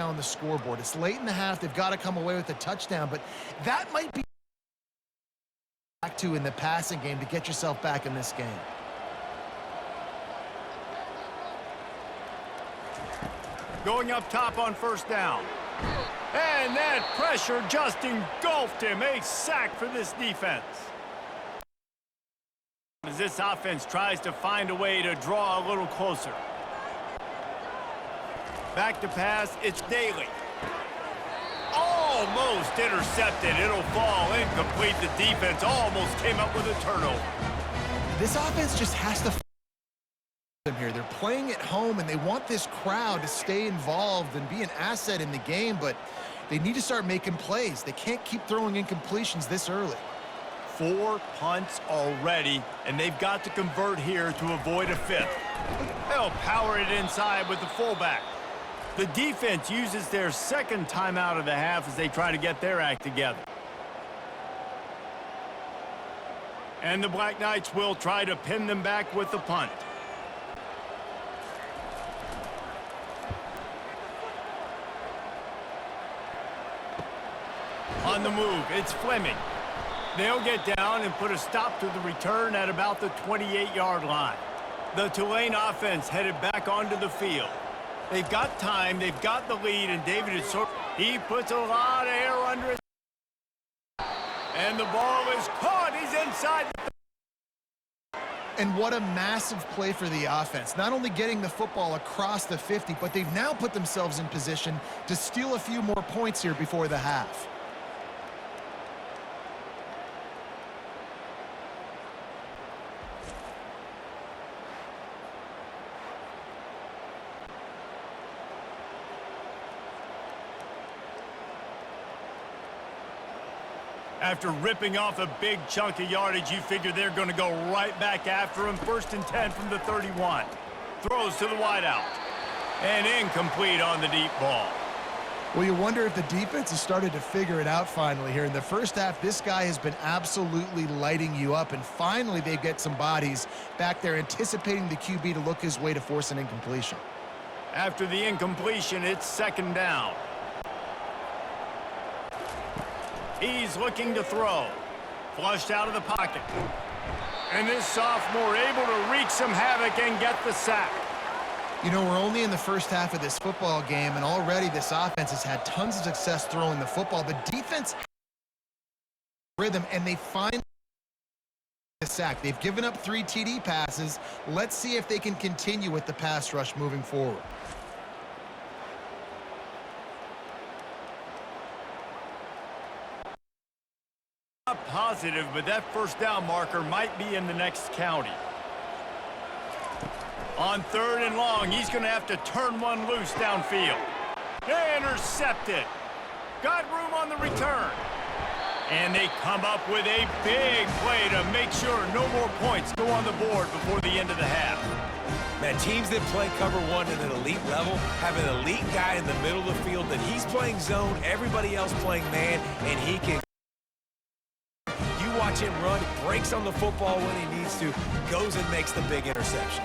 On the scoreboard. It's late in the half. They've got to come away with a touchdown, but that might be back to in the passing game to get yourself back in this game. Going up top on first down. And that pressure just engulfed him. A sack for this defense. As this offense tries to find a way to draw a little closer. Back to pass, it's Daly. Almost intercepted. It'll fall incomplete. The defense almost came up with a turnover. This offense just has to them here. They're playing at home, and they want this crowd to stay involved and be an asset in the game, but they need to start making plays. They can't keep throwing incompletions this early. 4 punts already, and they've got to convert here to avoid a 5th. They'll power it inside with the fullback. The defense uses their 2nd timeout of the half as they try to get their act together. And the Black Knights will try to pin them back with the punt. On the move, it's Fleming. They'll get down and put a stop to the return at about the 28-yard line. The Tulane offense headed back onto the field. They've got time, they've got the lead, and David is he puts a lot of air under it. And the ball is caught. He's inside. And what a massive play for the offense. Not only getting the football across the 50, but they've now put themselves in position to steal a few more points here before the half. After ripping off a big chunk of yardage, you figure they're going to go right back after him. 1st and 10 from the 31. Throws to the wideout. And incomplete on the deep ball. Well, you wonder if the defense has started to figure it out finally here. In the first half, this guy has been absolutely lighting you up, and finally they get some bodies back there anticipating the QB to look his way to force an incompletion. After the incompletion, it's 2nd down. He's looking to throw. Flushed out of the pocket. And this sophomore able to wreak some havoc and get the sack. You know, we're only in the first half of this football game, and already this offense has had tons of success throwing the football. The defense rhythm, and they find the sack. They've given up 3 TD passes. Let's see if they can continue with the pass rush moving forward. Not positive, but that first down marker might be in the next county. On 3rd and long, he's going to have to turn one loose downfield. Intercepted. Got room on the return. And they come up with a big play to make sure no more points go on the board before the end of the half. Man, teams that play cover 1 at an elite level have an elite guy in the middle of the field that he's playing zone, everybody else playing man, and he can watch him run, breaks on the football when he needs to, goes and makes the big interception.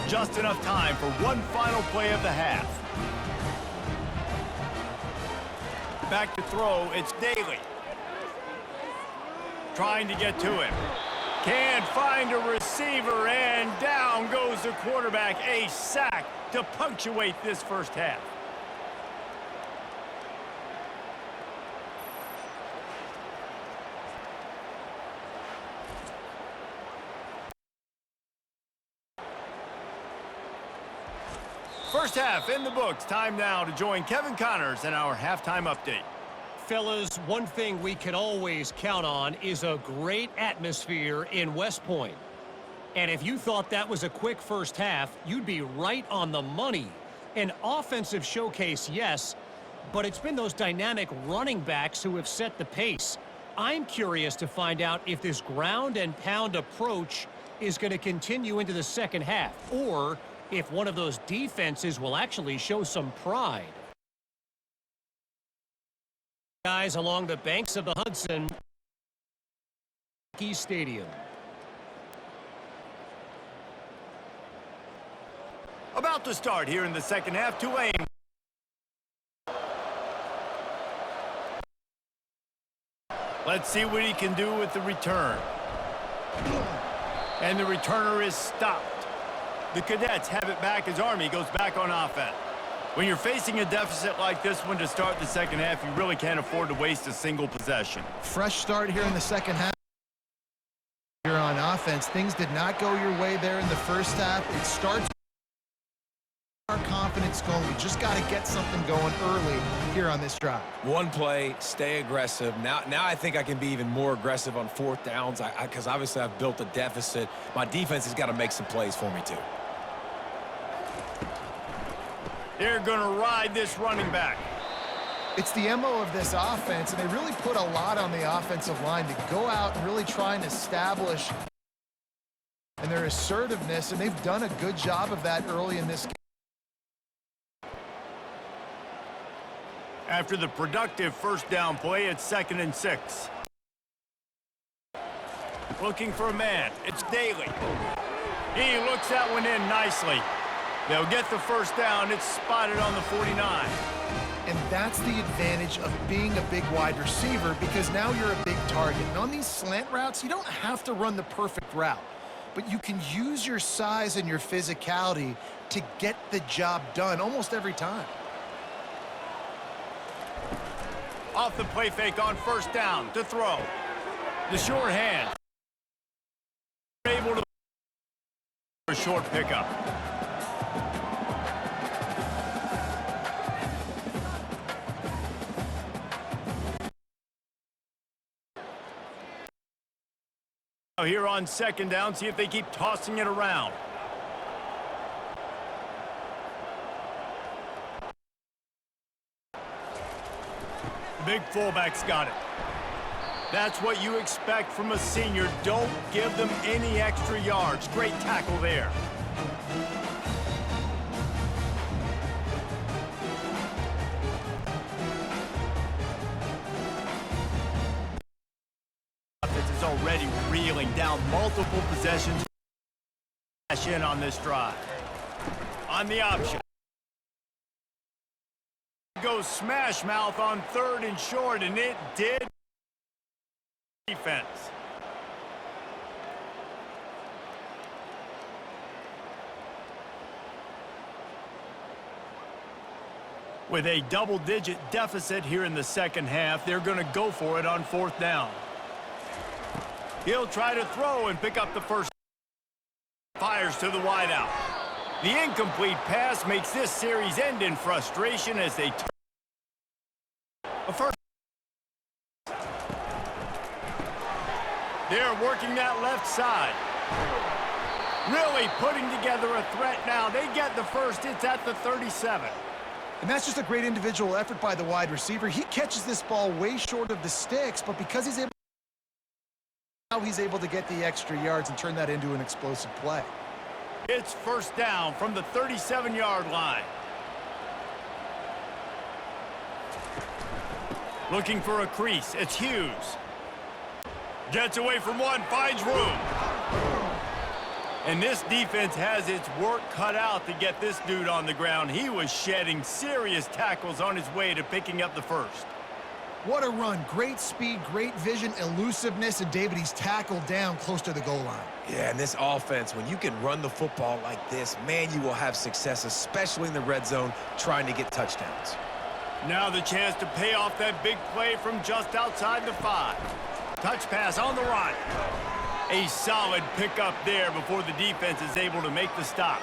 Just enough time for one final play of the half. Back to throw, it's Daly. Trying to get to him. Can't find a receiver, and down goes the quarterback. A sack to punctuate this first half. First half in the books. Time now to join Kevin Connors in our halftime update. Fellas, one thing we can always count on is a great atmosphere in West Point. And if you thought that was a quick first half, you'd be right on the money. An offensive showcase, yes, but it's been those dynamic running backs who have set the pace. I'm curious to find out if this ground and pound approach is going to continue into the second half, or if one of those defenses will actually show some pride. Guys along the banks of the Hudson, Buckeyes Stadium. About to start here in the second half, Tulane. Let's see what he can do with the return. And the returner is stopped. The Cadets have it back as Army goes back on offense. When you're facing a deficit like this one to start the second half, you really can't afford to waste a single possession. Fresh start here in the second half. Here on offense, things did not go your way there in the first half. It starts our confidence going. We just got to get something going early here on this drive. One play, stay aggressive. Now I think I can be even more aggressive on 4th downs because obviously I've built a deficit. My defense has got to make some plays for me too. They're going to ride this running back. It's the MO of this offense, and they really put a lot on the offensive line to go out and really try and establish and their assertiveness, and they've done a good job of that early in this game. After the productive first down play, it's 2nd and 6. Looking for a man. It's Daly. He looks that one in nicely. They'll get the first down. It's spotted on the 49. And that's the advantage of being a big wide receiver, because now you're a big target. And on these slant routes, you don't have to run the perfect route, but you can use your size and your physicality to get the job done almost every time. Off the play fake on first down to throw. The short hand. Able to a short pickup. Here on 2nd down, see if they keep tossing it around. The big fullback's got it. That's what you expect from a senior. Don't give them any extra yards. Great tackle there. Is already reeling down multiple possessions. Cash in on this drive. On the option. Goes smash mouth on 3rd and short, and it did. Defense. With a double-digit deficit here in the second half, they're going to go for it on 4th down. He'll try to throw and pick up the first. Fires to the wideout. The incomplete pass makes this series end in frustration as they turn a first. They're working that left side. Really putting together a threat now. They get the first. It's at the 37. And that's just a great individual effort by the wide receiver. He catches this ball way short of the sticks, but because he's able to get the extra yards and turn that into an explosive play. It's first down from the 37-yard line. Looking for a crease. It's Hughes. Gets away from one, finds room. And this defense has its work cut out to get this dude on the ground. He was shedding serious tackles on his way to picking up the first. What a run. Great speed, great vision, elusiveness, and David, he's tackled down close to the goal line. Yeah, and this offense, when you can run the football like this, man, you will have success, especially in the red zone, trying to get touchdowns. Now the chance to pay off that big play from just outside the 5. Touch pass on the right. A solid pickup there before the defense is able to make the stop.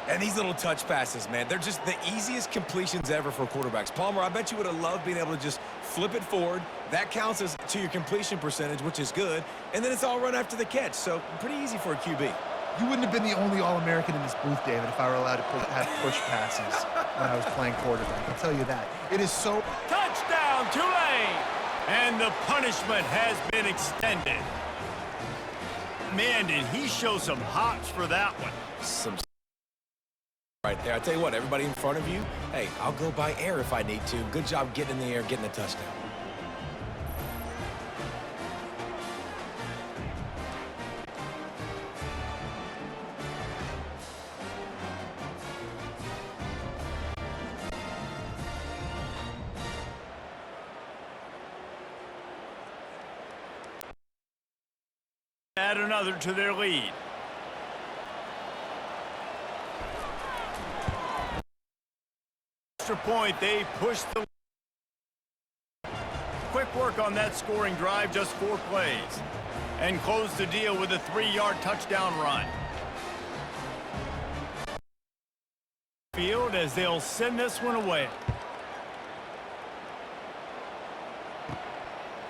And these little touch passes, man, they're just the easiest completions ever for quarterbacks. Palmer, I bet you would have loved being able to just flip it forward. That counts as to your completion percentage, which is good. And then it's all run after the catch, so pretty easy for a QB. You wouldn't have been the only All-American in this booth, David, if I were allowed to have push passes when I was playing quarterback. I'll tell you that. It is so... Touchdown, Tulane! And the punishment has been extended. Man, did he show some hops for that one. Some right there. I tell you what, everybody in front of you, hey, I'll go by air if I need to. Good job getting in the air, getting a touchdown. Add another to their lead. Extra point, they push the... Quick work on that scoring drive, just 4 plays. And close the deal with a 3-yard touchdown run. Field as they'll send this one away.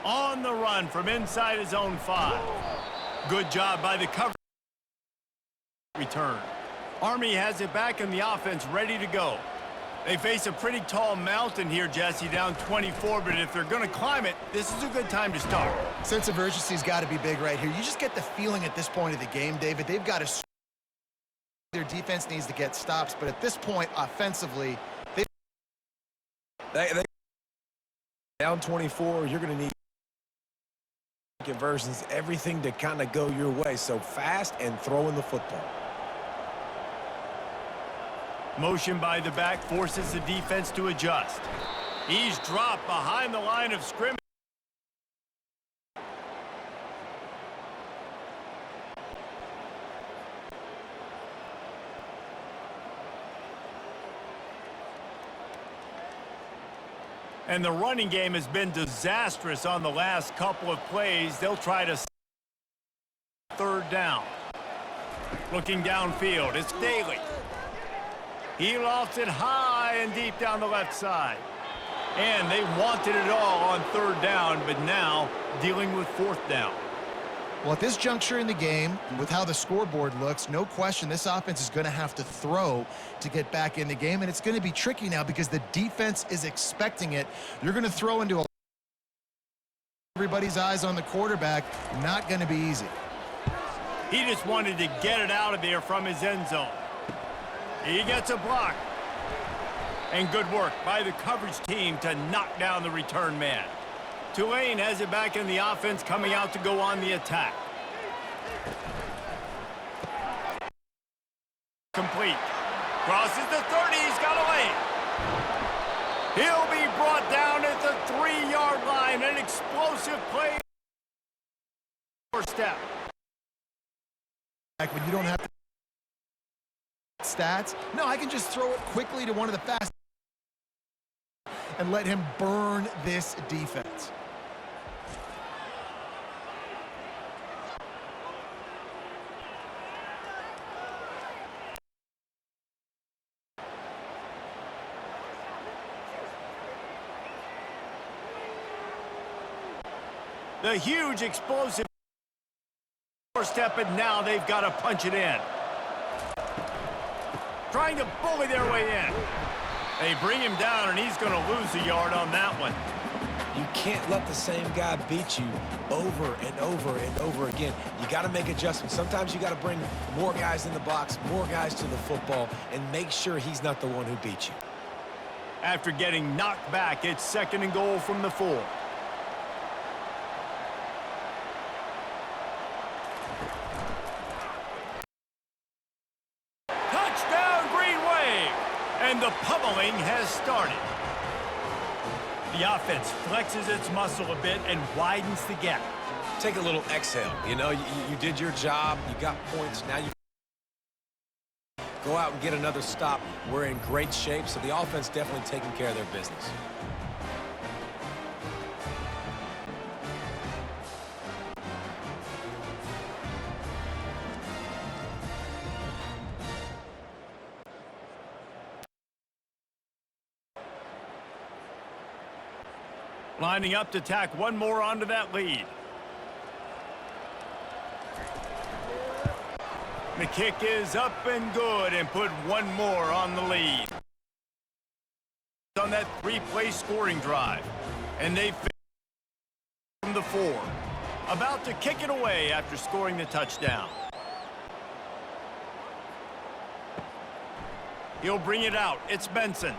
On the run from inside his own 5. Good job by the cover. Return. Army has it back in the offense, ready to go. They face a pretty tall mountain here, Jesse, down 24, but if they're going to climb it, this is a good time to start. Sense of urgency's got to be big right here. You just get the feeling at this point of the game, David, they've got to... Their defense needs to get stops, but at this point, offensively, they down 24, you're going to need conversions, everything to kind of go your way. So fast and throwing the football. Motion by the back forces the defense to adjust. He's dropped behind the line of scrimmage. And the running game has been disastrous on the last couple of plays. They'll try to 3rd down. Looking downfield, it's Daly. He lofts it high and deep down the left side. And they wanted it all on 3rd down, but now dealing with 4th down. Well, at this juncture in the game, with how the scoreboard looks, no question this offense is going to have to throw to get back in the game, and it's going to be tricky now because the defense is expecting it. You're going to throw into everybody's eyes on the quarterback. Not going to be easy. He just wanted to get it out of there from his end zone. He gets a block. And good work by the coverage team to knock down the return man. Tulane has it back in the offense, coming out to go on the attack. Complete. Crosses the 30, he's got a lane. He'll be brought down at the 3-yard line. An explosive play. First step. When you don't have stats, no, I can just throw it quickly to one of the fast and let him burn this defense. The huge explosive step, and now they've got to punch it in. Trying to bully their way in. They bring him down, and he's going to lose a yard on that one. You can't let the same guy beat you over and over and over again. You got to make adjustments. Sometimes you got to bring more guys in the box, more guys to the football, and make sure he's not the one who beat you. After getting knocked back, it's 2nd and goal from the 4. And the pummeling has started. The offense flexes its muscle a bit and widens the gap. Take a little exhale. You know, you did your job. You got points. Now you go out and get another stop. We're in great shape, so the offense definitely taking care of their business. Lining up to tack one more onto that lead. The kick is up and good, and put one more on the lead. On that 3-play scoring drive. And they from the 4. About to kick it away after scoring the touchdown. He'll bring it out. It's Benson.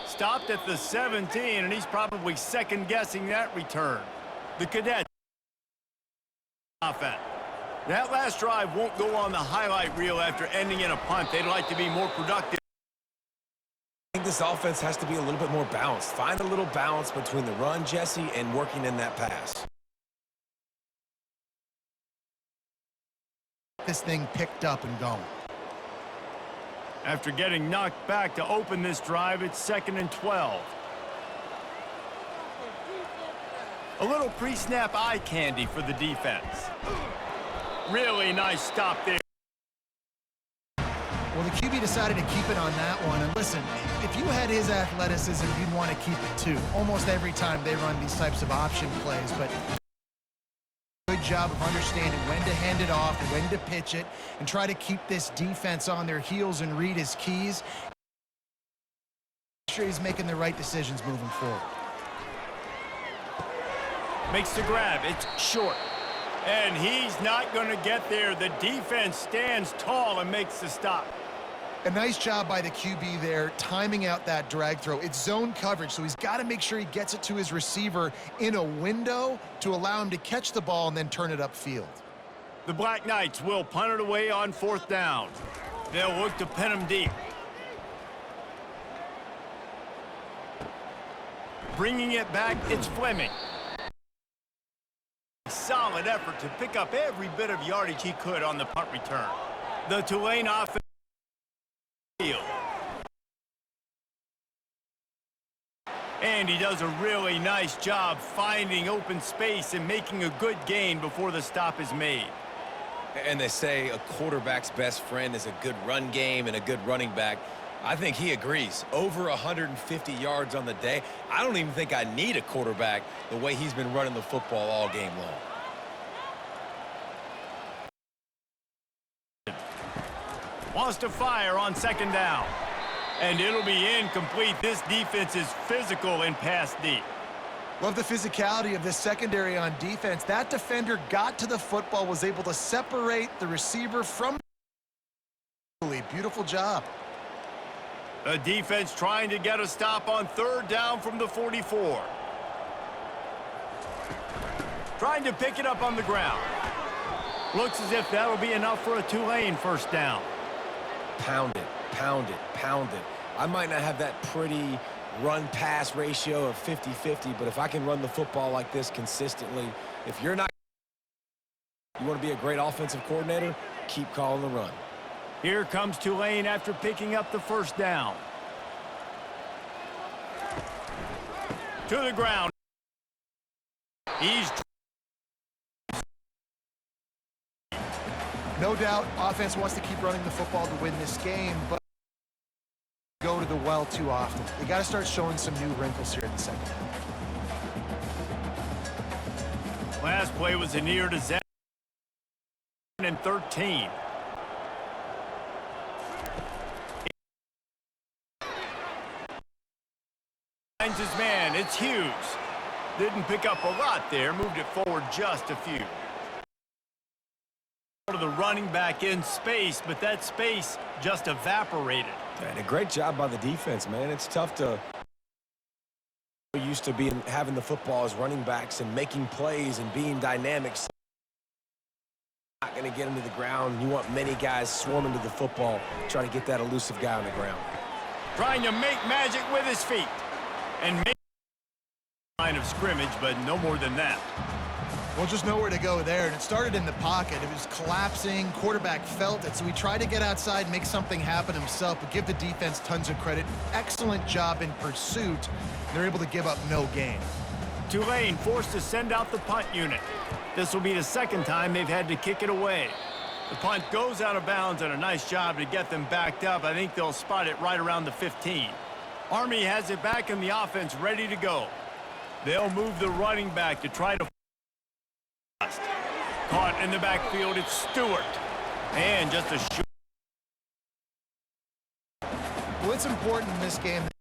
Stopped at the 17, and he's probably second-guessing that return. The Cadets offense. That last drive won't go on the highlight reel after ending in a punt. They'd like to be more productive. I think this offense has to be a little bit more balanced. Find a little balance between the run, Jesse, and working in that pass. This thing picked up and going. After getting knocked back to open this drive, it's 2nd and 12. A little pre-snap eye candy for the defense. Really nice stop there. Well, the QB decided to keep it on that one. And listen, if you had his athleticism, you'd want to keep it too. Almost every time they run these types of option plays, but good job of understanding when to hand it off, when to pitch it, and try to keep this defense on their heels and read his keys. Make sure he's making the right decisions moving forward. Makes the grab. It's short. And he's not going to get there. The defense stands tall and makes the stop. A nice job by the QB there, timing out that drag throw. It's zone coverage, so he's got to make sure he gets it to his receiver in a window to allow him to catch the ball and then turn it upfield. The Black Knights will punt it away on 4th down. They'll look to pin him deep. Bringing it back, it's Fleming. Solid effort to pick up every bit of yardage he could on the punt return. The Tulane offense. And he does a really nice job finding open space and making a good gain before the stop is made. And they say a quarterback's best friend is a good run game and a good running back. I think he agrees. Over 150 yards on the day. I don't even think I need a quarterback the way he's been running the football all game long. Wants to fire on 2nd down. And it'll be incomplete. This defense is physical and pass deep. Love the physicality of this secondary on defense. That defender got to the football, was able to separate the receiver from the lead. Beautiful job. The defense trying to get a stop on 3rd down from the 44. Trying to pick it up on the ground. Looks as if that'll be enough for a Tulane 1st down. Pound it, pound it, pound it. I might not have that pretty run-pass ratio of 50-50, but if I can run the football like this consistently, if you're not, you want to be a great offensive coordinator, keep calling the run. Here comes Tulane after picking up the 1st down. To the ground. He's... No doubt, offense wants to keep running the football to win this game, but go to the well too often. They got to start showing some new wrinkles here in the second half. Last play was a near to 13. Finds his man. It's Hughes. Didn't pick up a lot there. Moved it forward just a few. The running back in space, but that space just evaporated. And a great job by the defense, man. It's tough to... We're used to having the football as running backs and making plays and being dynamic. So not going to get him to the ground. You want many guys swarming to the football, trying to get that elusive guy on the ground. Trying to make magic with his feet. And make line of scrimmage, but no more than that. Well, just nowhere to go there, and it started in the pocket. It was collapsing. Quarterback felt it, so he tried to get outside, make something happen himself, but give the defense tons of credit. Excellent job in pursuit. They're able to give up no gain. Tulane forced to send out the punt unit. This will be the second time they've had to kick it away. The punt goes out of bounds, and a nice job to get them backed up. I think they'll spot it right around the 15. Army has it back in the offense, ready to go. They'll move the running back to try to... Caught in the backfield, it's Stewart. And just a short... Well, it's important in this game to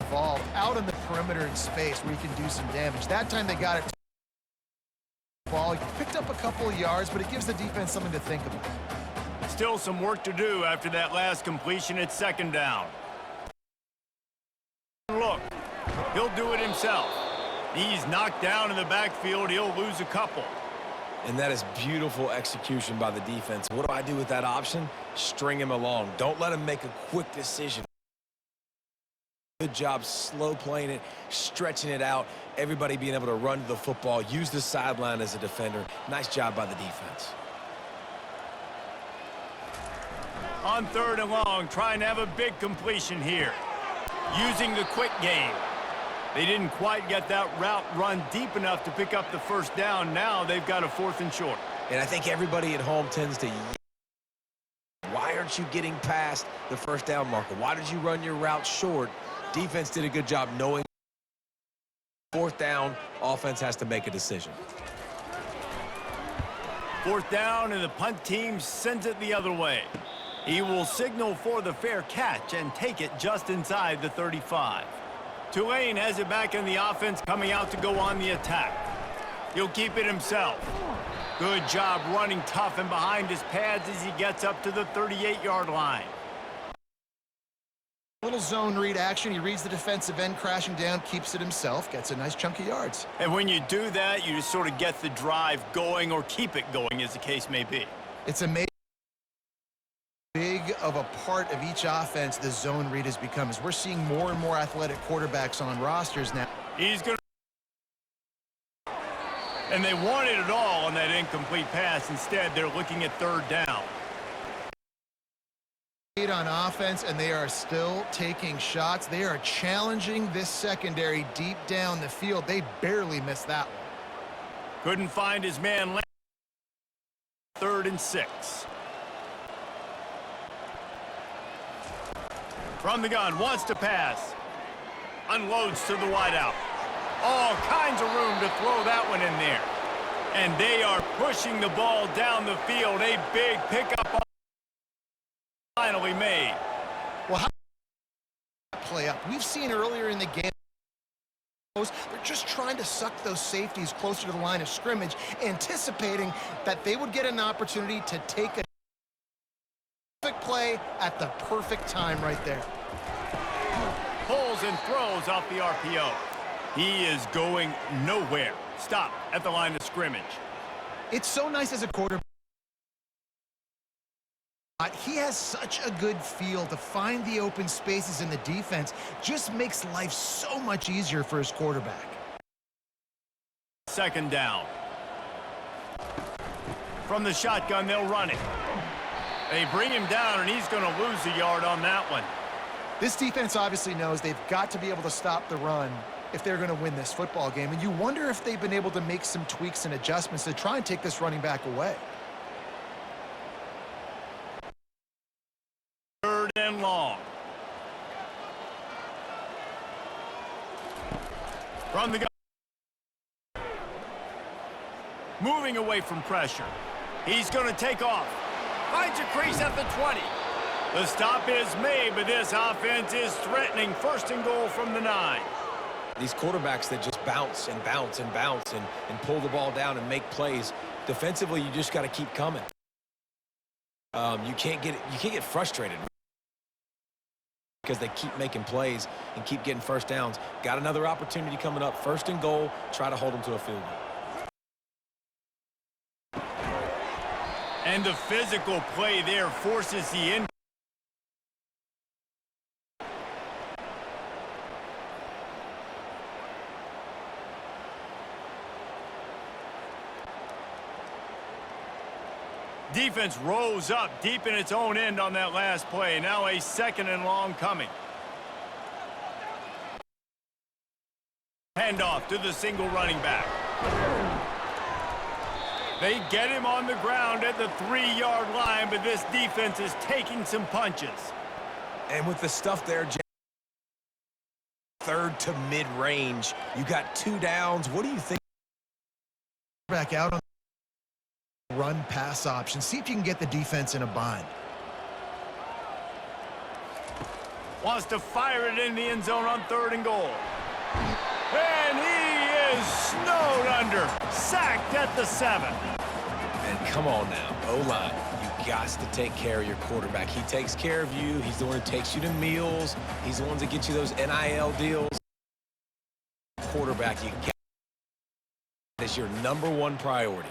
evolve out on the perimeter in space where you can do some damage. That time they got it. Ball picked up a couple of yards, but it gives the defense something to think about. Still some work to do after that last completion at second down. Look, he'll do it himself. He's knocked down in the backfield. He'll lose a couple. And that is beautiful execution by the defense. What do I do with that option? String him along. Don't let him make a quick decision. Good job slow playing it, stretching it out. Everybody being able to run to the football, use the sideline as a defender. Nice job by the defense. On third and long, trying to have a big completion here. Using the quick game. They didn't quite get that route run deep enough to pick up the first down. Now they've got a 4th and short. And I think everybody at home tends to... Why aren't you getting past the first down marker? Why did you run your route short? Defense did a good job knowing 4th down, offense has to make a decision. 4th down, and the punt team sends it the other way. He will signal for the fair catch and take it just inside the 35. Tulane has it back in the offense, coming out to go on the attack. He'll keep it himself. Good job running tough and behind his pads as he gets up to the 38-yard line. Little zone read action. He reads the defensive end crashing down, keeps it himself, gets a nice chunk of yards. And when you do that, you just sort of get the drive going or keep it going, as the case may be. It's amazing. Big of a part of each offense the zone read has become, as we're seeing more and more athletic quarterbacks on rosters now. He's going to... And they wanted it all on that incomplete pass. Instead, they're looking at third down. On offense, and they are still taking shots. They are challenging this secondary deep down the field. They barely missed that one. Couldn't find his man. 3rd and 6. From the gun, wants to pass. Unloads to the wideout. All kinds of room to throw that one in there. And they are pushing the ball down the field. A big pickup finally made. Well, how play up? We've seen earlier in the game, they're just trying to suck those safeties closer to the line of scrimmage, anticipating that they would get an opportunity to take a perfect play at the perfect time right there. Pulls and throws off the RPO. He is going nowhere. Stop at the line of scrimmage. It's so nice as a quarterback. He has such a good feel to find the open spaces in the defense. Just makes life so much easier for his quarterback. 2nd down. From the shotgun, they'll run it. They bring him down, and he's going to lose a yard on that one. This defense obviously knows they've got to be able to stop the run if they're going to win this football game. And you wonder if they've been able to make some tweaks and adjustments to try and take this running back away. Third and long. From the gun. Moving away from pressure. He's going to take off. Finds a crease at the 20. The stop is made, but this offense is threatening. First and goal from the 9. These quarterbacks that just bounce and bounce and bounce and pull the ball down and make plays. Defensively, you just got to keep coming. You can't get frustrated because they keep making plays and keep getting first downs. Got another opportunity coming up. First and goal. Try to hold them to a field goal. And the physical play there forces the in. Defense rose up deep in its own end on that last play. Now a second and long coming. Handoff to the single running back. They get him on the ground at the 3-yard line, but this defense is taking some punches. And with the stuff there, third to mid-range, you got 2 downs. What do you think? Back out on run pass option. See if you can get the defense in a bind. Wants to fire it in the end zone on 3rd and goal. And he is snowed under. Sacked at the 7. And come on now, O-line. You got to take care of your quarterback. He takes care of you. He's the one who takes you to meals. He's the one that gets you those NIL deals. Quarterback, you got is your #1 priority.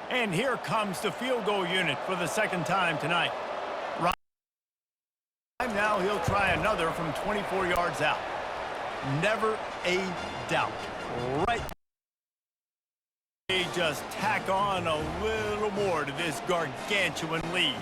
And here comes the field goal unit for the 2nd time tonight. Right now he'll try another from 24 yards out. Never a doubt. Right. They just tack on a little more to this gargantuan lead.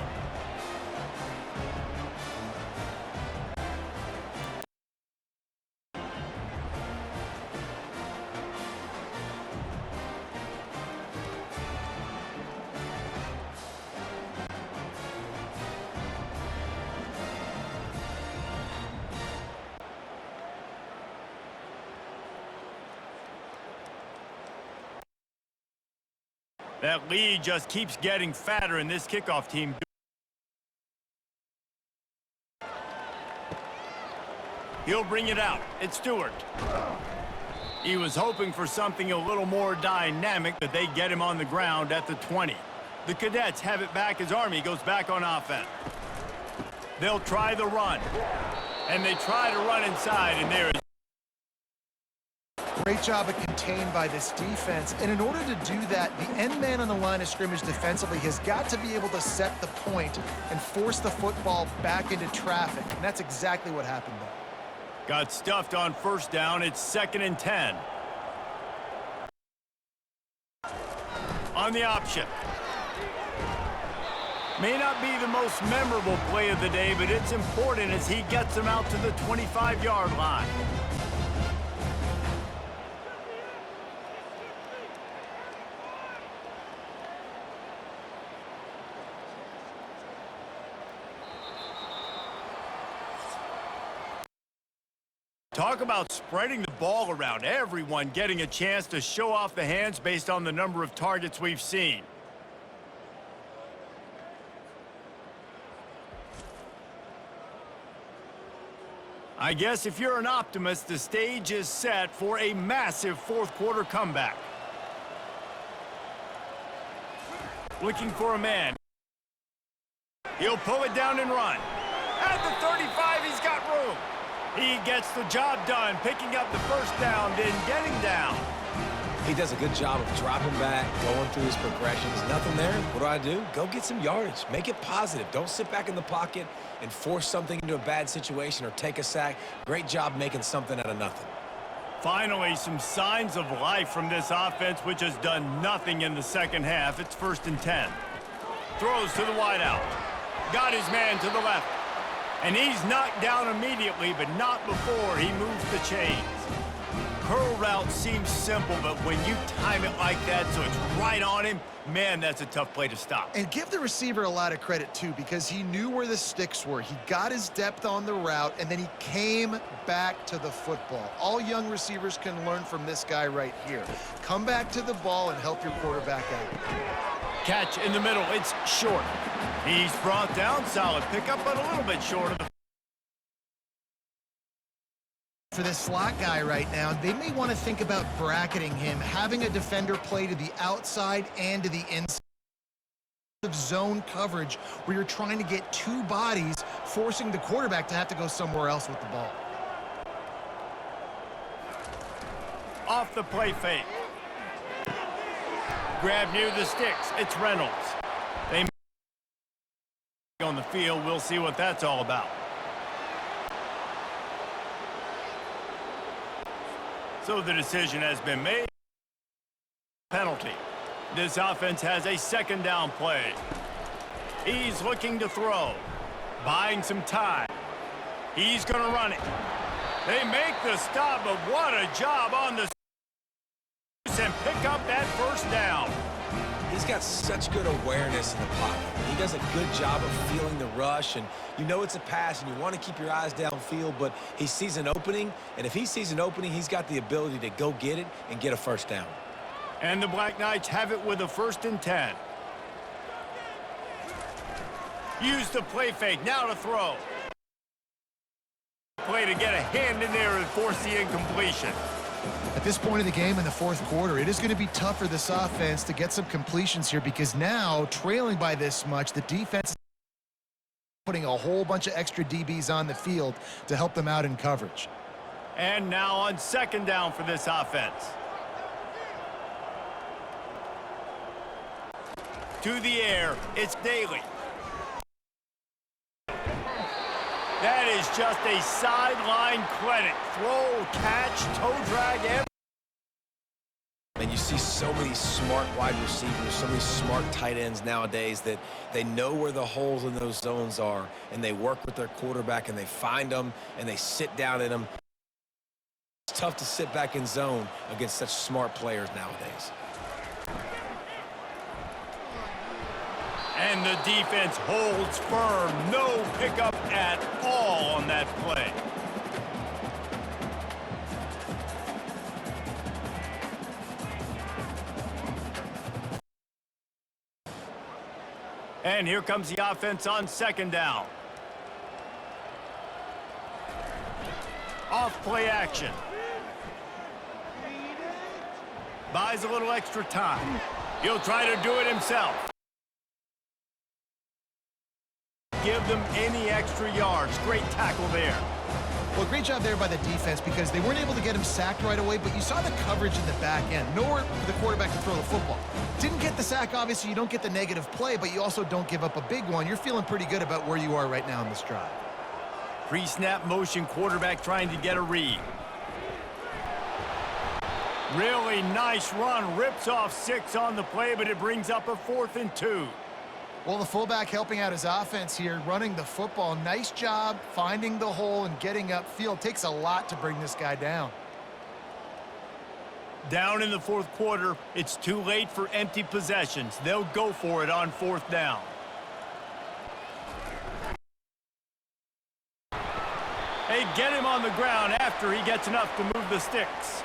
That lead just keeps getting fatter in this kickoff team. He'll bring it out. It's Stewart. He was hoping for something a little more dynamic, but they get him on the ground at the 20. The Cadets have it back as Army goes back on offense. They'll try the run. And they try to run inside, and there is Great job of contained by this defense. And in order to do that, the end man on the line of scrimmage defensively has got to be able to set the point and force the football back into traffic. And that's exactly what happened there. got stuffed on 1st down. It's 2nd and 10. On the option. May not be the most memorable play of the day, but it's important as he gets them out to the 25-yard line. Talk about spreading the ball around. Everyone getting a chance to show off the hands based on the number of targets we've seen. I guess if you're an optimist, the stage is set for a massive 4th quarter comeback. Looking for a man. He'll pull it down and run. At the 35, he's got room. He gets the job done, picking up the 1st down, then getting down. He does a good job of dropping back, going through his progressions. Nothing there. What do? Go get some yardage. Make it positive. Don't sit back in the pocket and force something into a bad situation or take a sack. Great job making something out of nothing. Finally, some signs of life from this offense, which has done nothing in the second half. It's 1st and 10. Throws to the wideout. Got his man to the left. And he's knocked down immediately, but not before he moves the chains. Curl route seems simple, but when you time it like that so it's right on him, man, that's a tough play to stop. And give the receiver a lot of credit, too, because he knew where the sticks were. He got his depth on the route, and then he came back to the football. All young receivers can learn from this guy right here. Come back to the ball and help your quarterback out. Catch in the middle. It's short. He's brought down. Solid pickup, but a little bit short of the... For this slot guy right now, they may want to think about bracketing him, having a defender play to the outside and to the inside of zone coverage where you're trying to get two bodies, forcing the quarterback to have to go somewhere else with the ball. Off the play fake. Grab near the sticks. It's Reynolds. They on the field. We'll see what that's all about. So the decision has been made. Penalty. This offense has a 2nd down play. He's looking to throw. Buying some time. He's going to run it. They make the stop, but what a job on the and pick up that 1st down. He's got such good awareness in the pocket. He does a good job of feeling the rush, and you know it's a pass, and you want to keep your eyes downfield, but he sees an opening, and if he sees an opening, he's got the ability to go get it and get a 1st down. And the Black Knights have it with a 1st and 10. Use the play fake, now to throw. Play to get a hand in there and force the incompletion. At this point of the game in the 4th quarter, it is going to be tough for this offense to get some completions here because now, trailing by this much, the defense is putting a whole bunch of extra DBs on the field to help them out in coverage. And now on 2nd down for this offense. To the air, it's Daly. That is just a sideline credit. Throw, catch, toe drag, everything. And you see so many smart wide receivers, so many smart tight ends nowadays that they know where the holes in those zones are, and they work with their quarterback, and they find them, and they sit down in them. It's tough to sit back in zone against such smart players nowadays. And the defense holds firm. No pickup at all on that play. And here comes the offense on 2nd down. Off play action. Buys a little extra time. He'll try to do it himself. Give them any extra yards. Great tackle there. Well, great job there by the defense because they weren't able to get him sacked right away, but you saw the coverage in the back end. Nowhere for the quarterback to throw the football. Didn't get the sack, obviously. You don't get the negative play, but you also don't give up a big one. You're feeling pretty good about where you are right now in this drive. Pre-snap motion, quarterback trying to get a read. Really nice run. Rips off 6 on the play, but it brings up a 4th and 2. Well, the fullback helping out his offense here, running the football. Nice job finding the hole and getting upfield. Takes a lot to bring this guy down. Down in the 4th quarter, it's too late for empty possessions. They'll go for it on 4th down. They get him on the ground after he gets enough to move the sticks.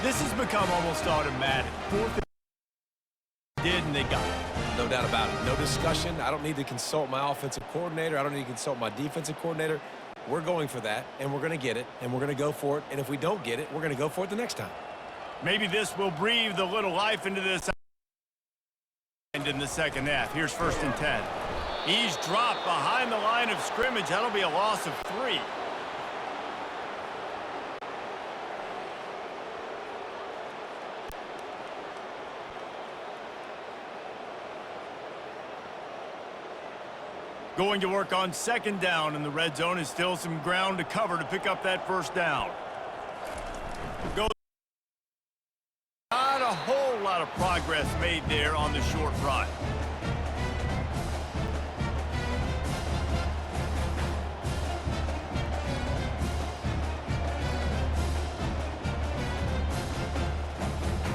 This has become almost automatic. 4th and did, and they got it. No doubt about it. No discussion. I don't need to consult my offensive coordinator. I don't need to consult my defensive coordinator. We're going for that, and we're going to get it, and we're going to go for it. And if we don't get it, we're going to go for it the next time. Maybe this will breathe a little life into this and in the second half. Here's 1st and 10. He's dropped behind the line of scrimmage. That'll be a loss of 3. Going to work on 2nd down in the red zone, and still some ground to cover to pick up that 1st down. Not a whole lot of progress made there on the short run.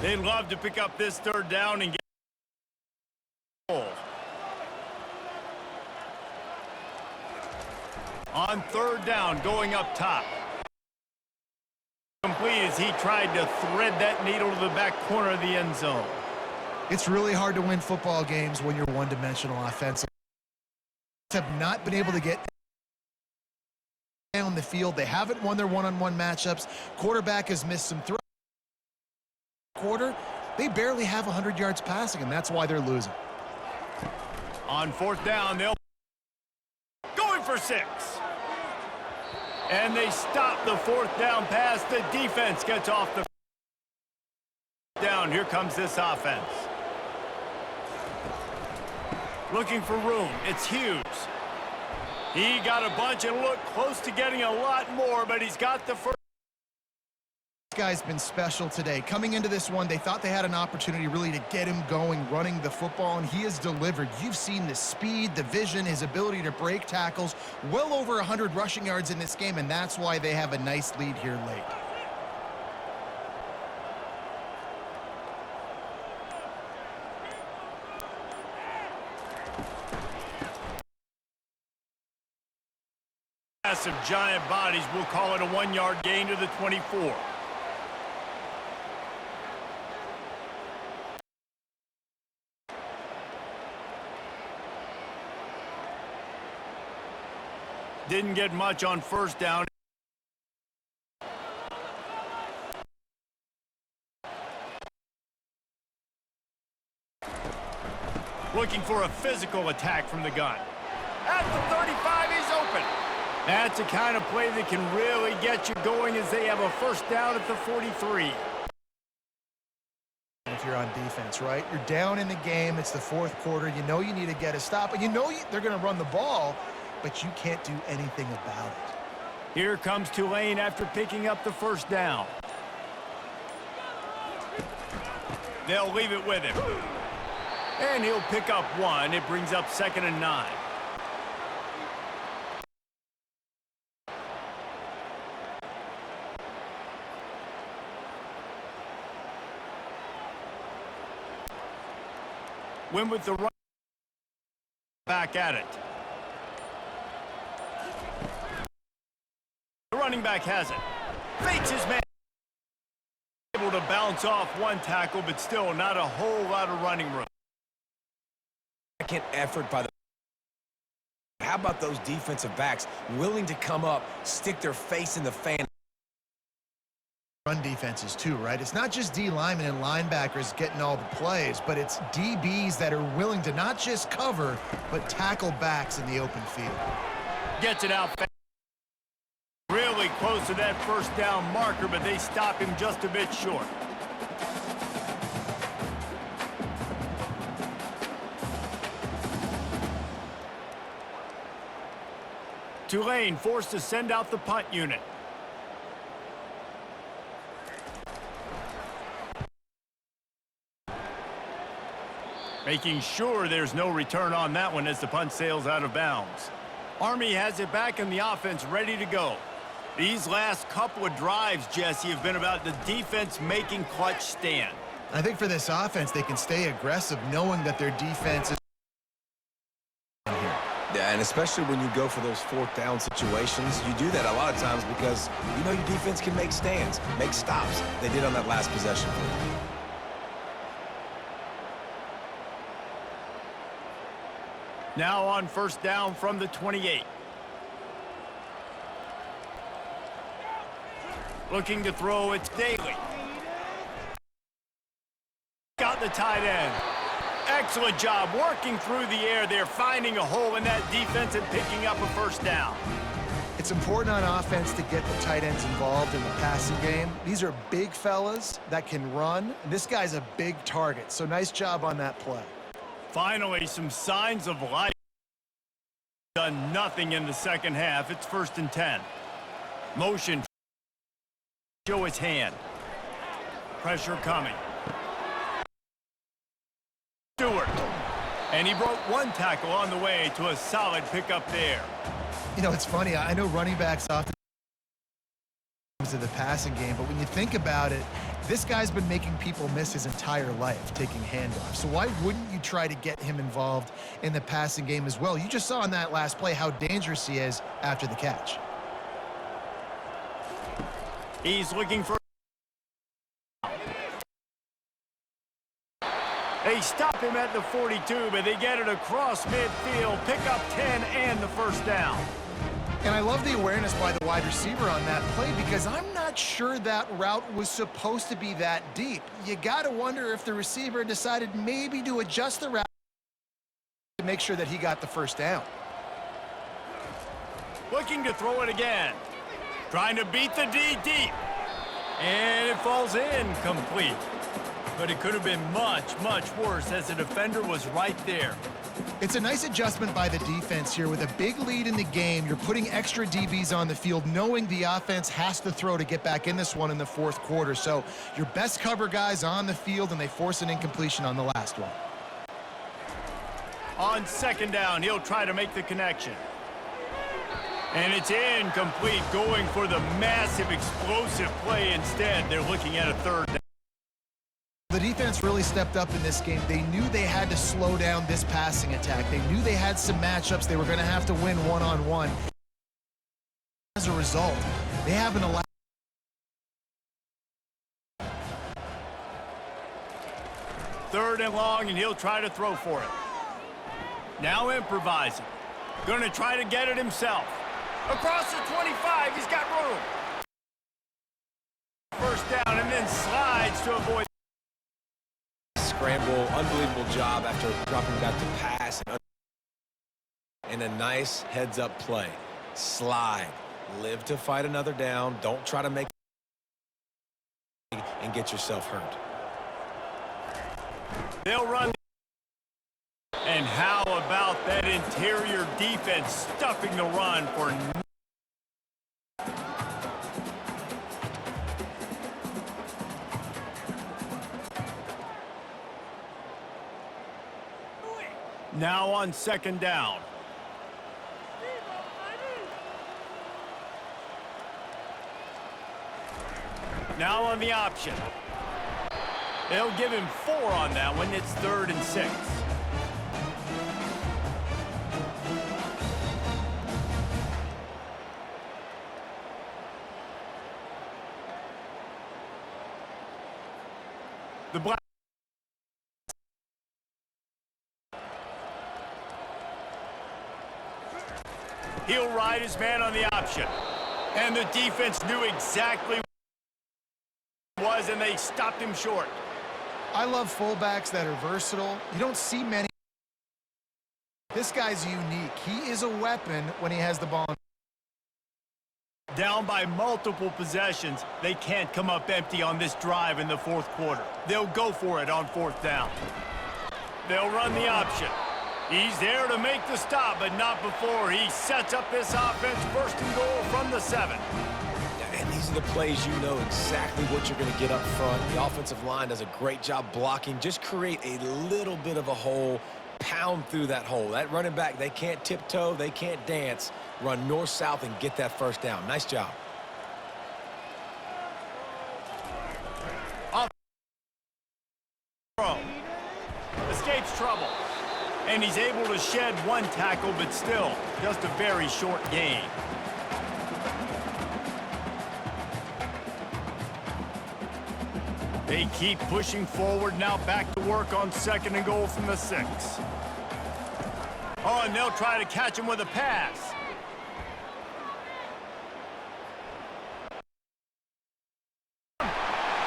They'd love to pick up this third down and get goal. On third down, going up top. Complete as he tried to thread that needle to the back corner of the end zone. It's really hard to win football games when you're one-dimensional offensive. Have not been able to get on the field. They haven't won their one-on-one matchups. Quarterback has missed some throws. Quarter, they barely have 100 yards passing, and that's why they're losing. On fourth down, they'll going for 6. And they stop the fourth down pass. The defense gets off the down. Here comes this offense. Looking for room. It's Hughes. He got a bunch and looked close to getting a lot more, but he's got the first. This guy's been special today. Coming into this one, they thought they had an opportunity really to get him going, running the football, and he has delivered. You've seen the speed, the vision, his ability to break tackles, well over 100 rushing yards in this game, and that's why they have a nice lead here late. Massive giant bodies, we'll call it a 1-yard gain to the 24. Didn't get much on first down. Looking for a physical attack from the gun. At the 35, he's open. That's the kind of play that can really get you going as they have a first down at the 43. If you're on defense, right? You're down in the game. It's the fourth quarter. You know you need to get a stop, and you know they're going to run the ball, but you can't do anything about it. Here comes Tulane after picking up the first down. They'll leave it with him. And he'll pick up 1. It brings up 2nd and 9. Win with the run. Back at it. The running back has it. Fakes his man. Able to bounce off one tackle, but still not a whole lot of running room. Second effort by the... How about those defensive backs willing to come up, stick their face in the fan? Run defenses too, right? It's not just D linemen and linebackers getting all the plays, but it's DBs that are willing to not just cover, but tackle backs in the open field. Gets it out fast. Really close to that first down marker, but they stop him just a bit short. Tulane forced to send out the punt unit. Making sure there's no return on that one as the punt sails out of bounds. Army has it back in the offense ready to go. These last couple of drives, Jesse, have been about the defense making clutch stand. I think for this offense, they can stay aggressive knowing that their defense is here. Yeah, and especially when you go for those fourth down situations, you do that a lot of times because you know your defense can make stands, make stops. They did on that last possession. Now on first down from the 28. Looking to throw, it's Daly. Got the tight end. Excellent job working through the air there, finding a hole in that defense and picking up a first down. It's important on offense to get the tight ends involved in the passing game. These are big fellas that can run. This guy's a big target, so nice job on that play. Finally, some signs of life. Done nothing in the second half. It's 1st and 10. Motion. Show his hand. Pressure coming. Stewart. And he broke one tackle on the way to a solid pickup there. You know, it's funny. I know running backs often to the passing game, but when you think about it, this guy's been making people miss his entire life taking handoffs. So why wouldn't you try to get him involved in the passing game as well? You just saw in that last play how dangerous he is after the catch. He's looking for... They stop him at the 42, but they get it across midfield, pick up 10 and the first down. And I love the awareness by the wide receiver on that play because I'm not sure that route was supposed to be that deep. You got to wonder if the receiver decided maybe to adjust the route to make sure that he got the first down. Looking to throw it again. Trying to beat the D deep. And it falls in complete. But it could have been much, much worse as the defender was right there. It's a nice adjustment by the defense here. With a big lead in the game, you're putting extra DBs on the field, knowing the offense has to throw to get back in this one in the fourth quarter. So your best cover guys on the field, and they force an incompletion on the last one. On second down, he'll try to make the connection. And it's incomplete, going for the massive explosive play instead. They're looking at a third down. The defense really stepped up in this game. They knew they had to slow down this passing attack. They knew they had some matchups they were going to have to win one-on-one. As a result, they haven't allowed... Third and long, and he'll try to throw for it. Now improvising. Going to try to get it himself. Across the 25, he's got room. First down, and then slides to avoid... Scramble, unbelievable job after dropping back to pass. And a nice heads-up play. Slide. Live to fight another down. Don't try to make and get yourself hurt. They'll run. And how about that interior defense stuffing the run for... Now on second down. Now on the option. They'll give him 4 on that one. It's 3rd and 6. The black. He'll ride his man on the option. And the defense knew exactly what it was, and they stopped him short. I love fullbacks that are versatile. You don't see many. This guy's unique. He is a weapon when he has the ball. Down by multiple possessions, they can't come up empty on this drive in the fourth quarter. They'll go for it on 4th down. They'll run the option. He's there to make the stop, but not before he sets up this offense. 1st and goal from the 7. And these are the plays you know exactly what you're going to get up front. The offensive line does a great job blocking. Just create a little bit of a hole, pound through that hole. That running back, they can't tiptoe, they can't dance. Run north-south and get that 1st down. Nice job. Off throw. Escapes trouble. And he's able to shed 1 tackle, but still just a very short gain. They keep pushing forward, now back to work on 2nd and goal from the 6. Oh, and they'll try to catch him with a pass.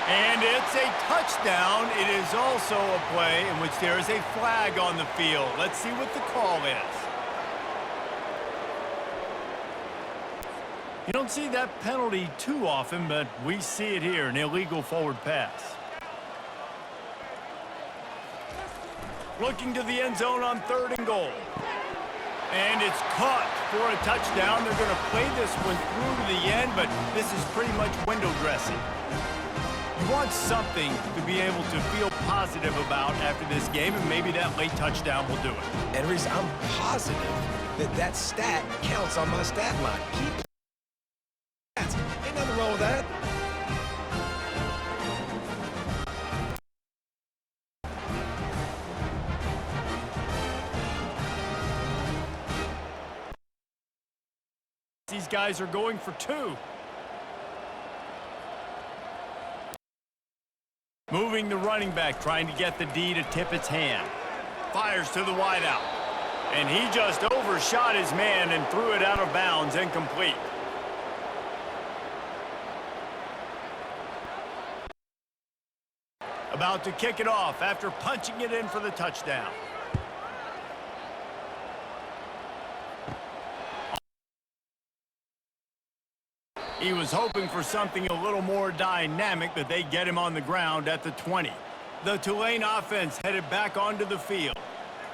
And it's a touchdown. It is also a play in which there is a flag on the field. Let's see what the call is. You don't see that penalty too often, but we see it here, an illegal forward pass. Looking to the end zone on 3rd and goal. And it's caught for a touchdown. They're going to play this one through to the end, but this is pretty much window dressing. You want something to be able to feel positive about after this game, and maybe that late touchdown will do it. And Reese, I'm positive that that stat counts on my stat line. Keep stats. Ain't nothing wrong with that. These guys are going for two. Moving the running back, trying to get the D to tip its hand. Fires to the wideout. And he just overshot his man and threw it out of bounds, incomplete. About to kick it off after punching it in for the touchdown. He was hoping for something a little more dynamic, but they get him on the ground at the 20. The Tulane offense headed back onto the field.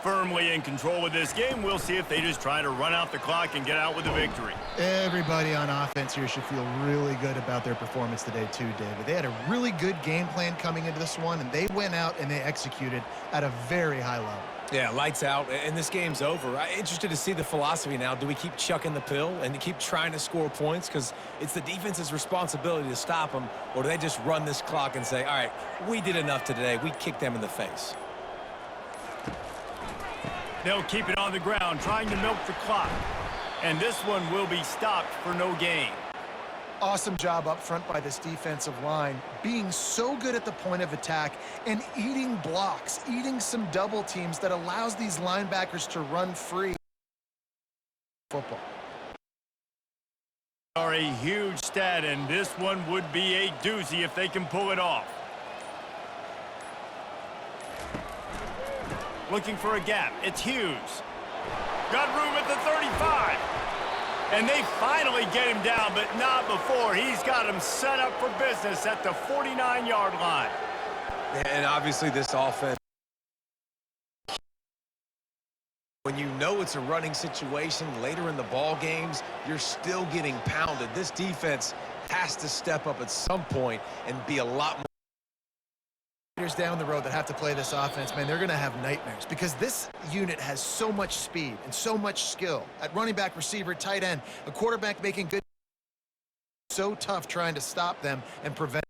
Firmly in control of this game, we'll see if they just try to run out the clock and get out with a victory. Everybody on offense here should feel really good about their performance today too, David. They had a really good game plan coming into this one, and they went out and they executed at a very high level. Yeah, lights out, and this game's over. I'm interested to see the philosophy now. Do we keep chucking the pill and keep trying to score points? Because it's the defense's responsibility to stop them, or do they just run this clock and say, all right, we did enough today. We kicked them in the face. They'll keep it on the ground, trying to milk the clock. And this one will be stopped for no gain. Awesome job up front by this defensive line, being so good at the point of attack and eating blocks, eating some double teams that allows these linebackers to run free. Football. Are a huge stat, and this one would be a doozy if they can pull it off. Looking for a gap. It's Hughes. Got room at the 35. And they finally get him down, but not before. He's got him set up for business at the 49-yard line. And obviously this offense, when you know it's a running situation later in the ball games, you're still getting pounded. This defense has to step up at some point and be a lot more. Down the road that have to play this offense, man, they're going to have nightmares because this unit has so much speed and so much skill at running back, receiver, tight end, a quarterback making good. So tough trying to stop them and prevent.